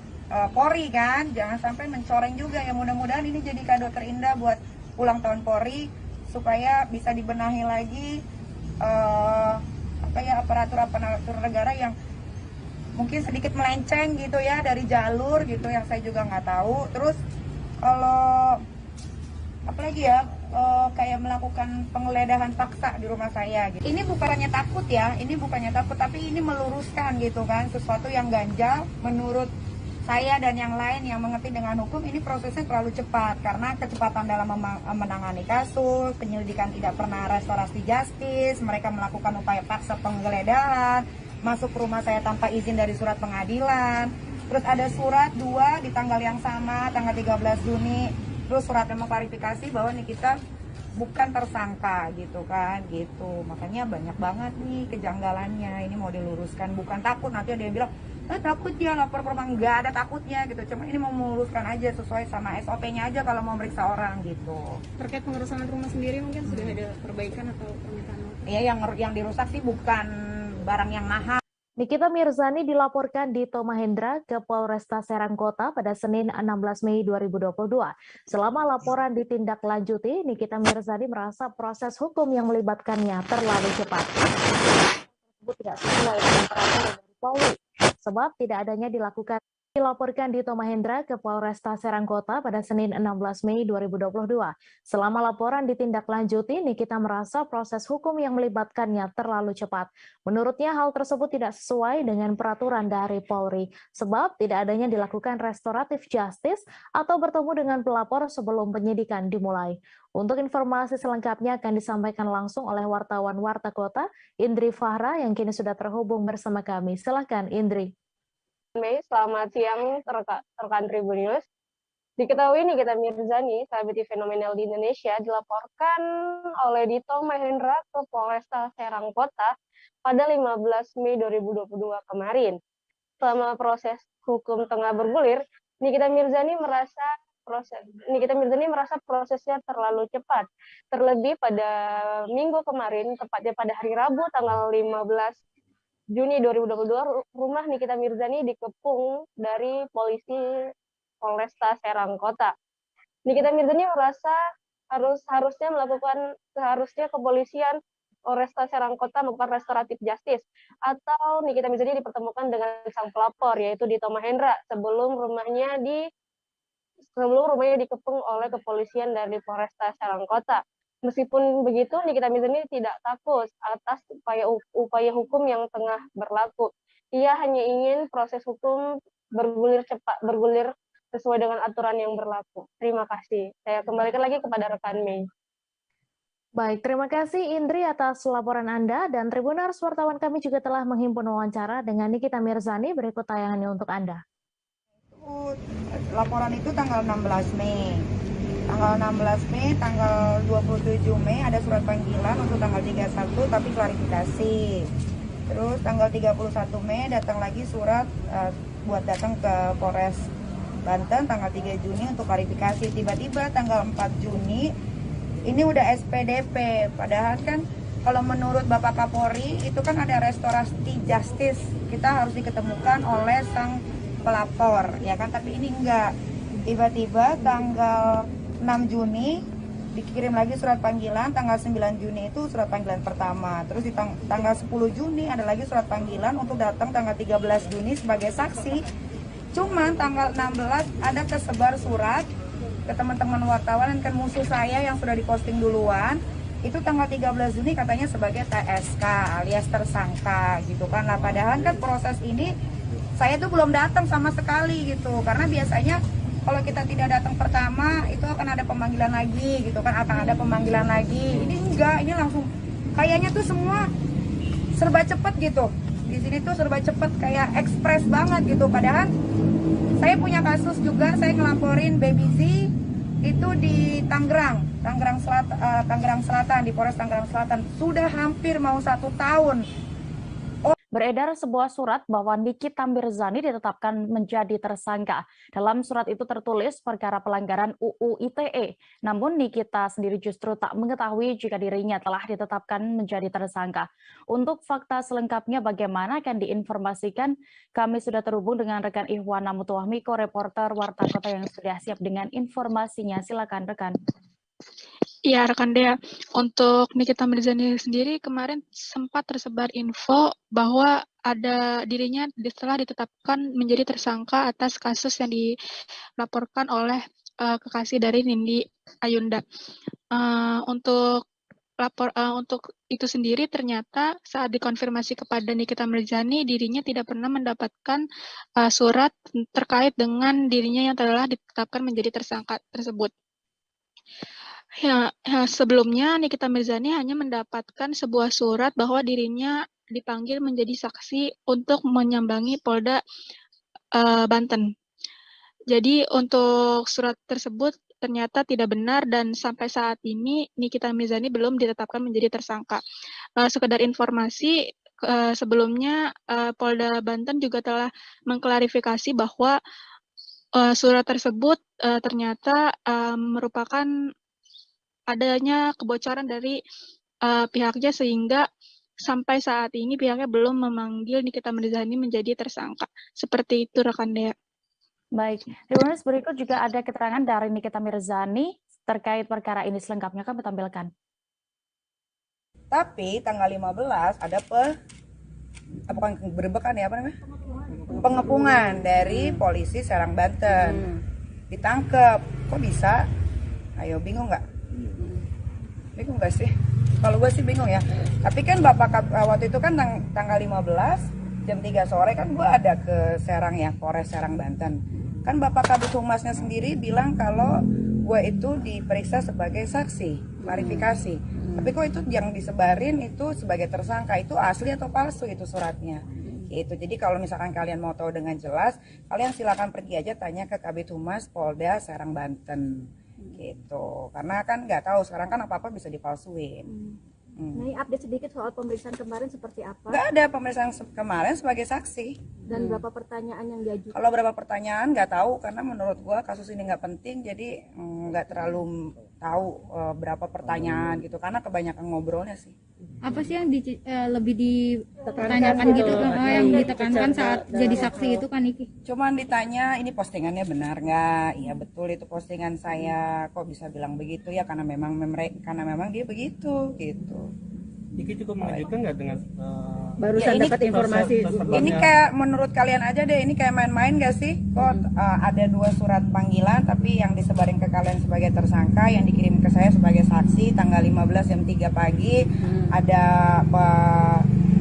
Polri kan, jangan sampai mencoreng juga ya. Mudah-mudahan ini jadi kado terindah buat ulang tahun Polri supaya bisa dibenahi lagi aparatur negara yang mungkin sedikit melenceng gitu ya dari jalur gitu yang saya juga nggak tahu. Terus kalau apalagi ya kayak melakukan penggeledahan paksa di rumah saya gitu. Ini bukannya takut ya, ini bukannya takut, tapi ini meluruskan gitu kan, sesuatu yang ganjal menurut saya dan yang lain yang mengerti dengan hukum. Ini prosesnya terlalu cepat karena kecepatan dalam menangani kasus, penyelidikan tidak pernah restorasi justice, mereka melakukan upaya paksa penggeledahan, masuk ke rumah saya tanpa izin dari surat pengadilan. Terus ada surat 2 di tanggal yang sama, tanggal 13 Juni. Terus suratnya mengklarifikasi bahwa Nikita bukan tersangka gitu kan, gitu. Makanya banyak banget nih kejanggalannya. Ini mau diluruskan, bukan takut. Nanti ada yang bilang, takut ya lapor perempuan. Nggak ada takutnya gitu. Cuma ini mau meluruskan aja sesuai sama SOP-nya aja kalau mau meriksa orang gitu. Terkait pengerusakan rumah sendiri mungkin sudah ada perbaikan atau permintaan? Iya, yang dirusak sih bukan barang yang mahal. Nikita Mirzani dilaporkan di Mahendra ke Polresta Serang Kota pada Senin 16 Mei 2022. Selama laporan ditindaklanjuti, Nikita Mirzani merasa proses hukum yang melibatkannya terlalu cepat. Tidak sesuai dengan peraturan dari Polri, sebab tidak adanya dilaporkan di Mahendra ke Polresta Serang Kota pada Senin 16 Mei 2022. Selama laporan ditindaklanjuti, Nikita merasa proses hukum yang melibatkannya terlalu cepat. Menurutnya hal tersebut tidak sesuai dengan peraturan dari Polri, sebab tidak adanya dilakukan restoratif justice atau bertemu dengan pelapor sebelum penyidikan dimulai. Untuk informasi selengkapnya akan disampaikan langsung oleh wartawan Warta Kota, Indri Fahra, yang kini sudah terhubung bersama kami. Silakan, Indri. Mei, selamat siang rekan Tribun News. Diketahui Nikita Mirzani, selebriti fenomenal di Indonesia, dilaporkan oleh Dito Mahendra ke Polresta Serang Kota pada 15 Mei 2022 kemarin. Selama proses hukum tengah bergulir, Nikita Mirzani merasa prosesnya terlalu cepat. Terlebih pada minggu kemarin, tepatnya pada hari Rabu tanggal 15 Juni 2022, rumah Nikita Mirzani dikepung dari polisi Polresta Serang Kota. Nikita Mirzani merasa seharusnya kepolisian Polresta Serang Kota melakukan restoratif justice, atau Nikita Mirzani dipertemukan dengan sang pelapor yaitu Dito Mahendra sebelum rumahnya dikepung oleh kepolisian dari Polresta Serang Kota. Meskipun begitu, Nikita Mirzani tidak takut atas upaya hukum yang tengah berlaku. Ia hanya ingin proses hukum bergulir sesuai dengan aturan yang berlaku. Terima kasih. Saya kembalikan lagi kepada rekan Mei. Baik, terima kasih Indri atas laporan Anda, dan Tribuners, wartawan kami juga telah menghimpun wawancara dengan Nikita Mirzani. Berikut tayangannya untuk Anda. Laporan itu tanggal 16 Mei. Tanggal 16 Mei, tanggal 27 Mei ada surat panggilan untuk tanggal 31 tapi klarifikasi. Terus tanggal 31 Mei datang lagi surat buat datang ke Polres Banten tanggal 3 Juni untuk klarifikasi. Tiba-tiba tanggal 4 Juni ini udah SPDP. Padahal kan kalau menurut Bapak Kapolri itu kan ada restorasi justice. Kita harus diketemukan oleh sang pelapor, ya kan? Tapi ini enggak. Tiba-tiba tanggal 6 Juni dikirim lagi surat panggilan, tanggal 9 Juni itu surat panggilan pertama. Terus di tanggal 10 Juni ada lagi surat panggilan untuk datang tanggal 13 Juni sebagai saksi. Cuman tanggal 16 ada kesebar surat ke teman-teman wartawan dan kan musuh saya yang sudah diposting duluan. Itu tanggal 13 Juni katanya sebagai TSK alias tersangka gitu kan. Nah padahal kan proses ini saya tuh belum datang sama sekali gitu. Karena biasanya kalau kita tidak datang pertama itu akan ada pemanggilan lagi gitu kan, akan ada pemanggilan lagi. Ini enggak, ini langsung kayaknya tuh semua serba cepet gitu. Di sini tuh serba cepet, kayak ekspres banget gitu. Padahal saya punya kasus juga, saya ngelaporin Baby Z itu di Tangerang Selatan, di Polres Tangerang Selatan. Sudah hampir mau 1 tahun. Beredar sebuah surat bahwa Nikita Mirzani ditetapkan menjadi tersangka. Dalam surat itu tertulis perkara pelanggaran UU ITE. Namun Nikita sendiri justru tak mengetahui jika dirinya telah ditetapkan menjadi tersangka. Untuk fakta selengkapnya bagaimana akan diinformasikan, kami sudah terhubung dengan rekan Ihwana Mutuahmiko, reporter Warta Kota yang sudah siap dengan informasinya. Silakan rekan. Ya, rekan Dea, untuk Nikita Mirzani sendiri kemarin sempat tersebar info bahwa dirinya setelah ditetapkan menjadi tersangka atas kasus yang dilaporkan oleh kekasih dari Nindi Ayunda. Untuk itu sendiri ternyata saat dikonfirmasi kepada Nikita Mirzani, dirinya tidak pernah mendapatkan surat terkait dengan dirinya yang telah ditetapkan menjadi tersangka tersebut. Sebelumnya Nikita Mirzani hanya mendapatkan sebuah surat bahwa dirinya dipanggil menjadi saksi untuk menyambangi Polda Banten. Jadi untuk surat tersebut ternyata tidak benar dan sampai saat ini Nikita Mirzani belum ditetapkan menjadi tersangka. Sekedar informasi, sebelumnya Polda Banten juga telah mengklarifikasi bahwa surat tersebut ternyata merupakan adanya kebocoran dari pihaknya sehingga sampai saat ini pihaknya belum memanggil Nikita Mirzani menjadi tersangka. Seperti itu rekan Dea. Baik, Tribuners, berikut juga ada keterangan dari Nikita Mirzani terkait perkara ini, selengkapnya kami tampilkan. Tapi tanggal 15 ada bukan berbekan ya, apa namanya? Pengepungan dari polisi Serang Banten. Ditangkap. Kok bisa? Ayo, bingung nggak? Bingung nggak sih? Kalau gue sih bingung ya. Tapi kan waktu itu kan tanggal 15 jam 3 sore kan gue ada ke Serang ya, Polres Serang Banten. Kan Bapak Kabid Humasnya sendiri bilang kalau gue itu diperiksa sebagai saksi, klarifikasi. Tapi kok itu yang disebarin itu sebagai tersangka, itu asli atau palsu itu suratnya? Itu. Jadi kalau misalkan kalian mau tahu dengan jelas, kalian silakan pergi aja tanya ke Kabid Humas Polda Serang Banten. Gitu. Karena kan nggak tahu sekarang kan apa-apa bisa dipalsuin. Nah, update sedikit soal pemeriksaan kemarin seperti apa? Nggak ada pemeriksaan kemarin sebagai saksi. Dan berapa pertanyaan yang diajukan? Kalau berapa pertanyaan nggak tahu, karena menurut gua kasus ini nggak penting, jadi nggak terlalu tahu berapa pertanyaan gitu, karena kebanyakan ngobrolnya sih. Apa sih yang lebih ditanyakan gitu, yang ditekankan saat jadi saksi itu kan Niki? Cuman ditanya ini postingannya benar nggak? Iya betul itu postingan saya. Kok bisa bilang begitu ya? Karena memang dia begitu gitu. Iki cukup mengejutkan nggak dengan barusan dapat informasi? Ini kayak menurut kalian aja deh, ini kayak main-main gak sih? Kok ada 2 surat panggilan tapi yang disebarin ke kalian sebagai tersangka, yang dikirim ke saya sebagai saksi tanggal 15 jam 3 pagi. Ada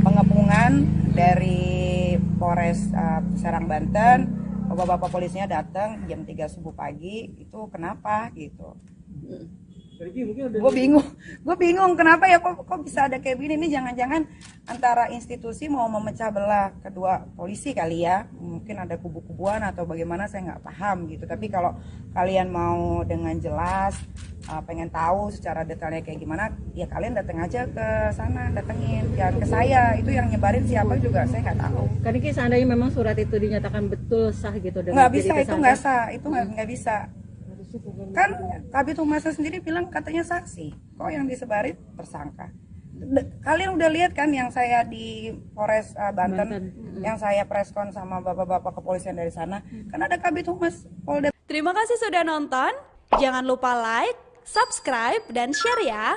pengepungan dari Polres Serang Banten, bapak-bapak polisinya datang jam 3 subuh pagi, itu kenapa gitu? Gue bingung kenapa ya kok bisa ada kayak begini. Ini jangan-jangan antara institusi mau memecah belah kedua polisi kali ya, mungkin ada kubu-kubuan atau bagaimana, saya nggak paham gitu. Tapi kalau kalian mau dengan jelas pengen tahu secara detailnya kayak gimana, ya kalian datang aja ke sana, datengin, jangan ke saya. Itu yang nyebarin siapa juga saya nggak tahu. Karena seandainya memang surat itu dinyatakan betul sah gitu, nggak bisa, itu nggak sah, itu nggak bisa. Kan Kabid Humasnya sendiri bilang katanya saksi, kok yang disebarin tersangka. Kalian udah lihat kan yang saya di Polres Banten, yang saya preskon sama bapak-bapak kepolisian dari sana, kan ada Kabid Humas Polda. Terima kasih sudah nonton, jangan lupa like, subscribe, dan share ya.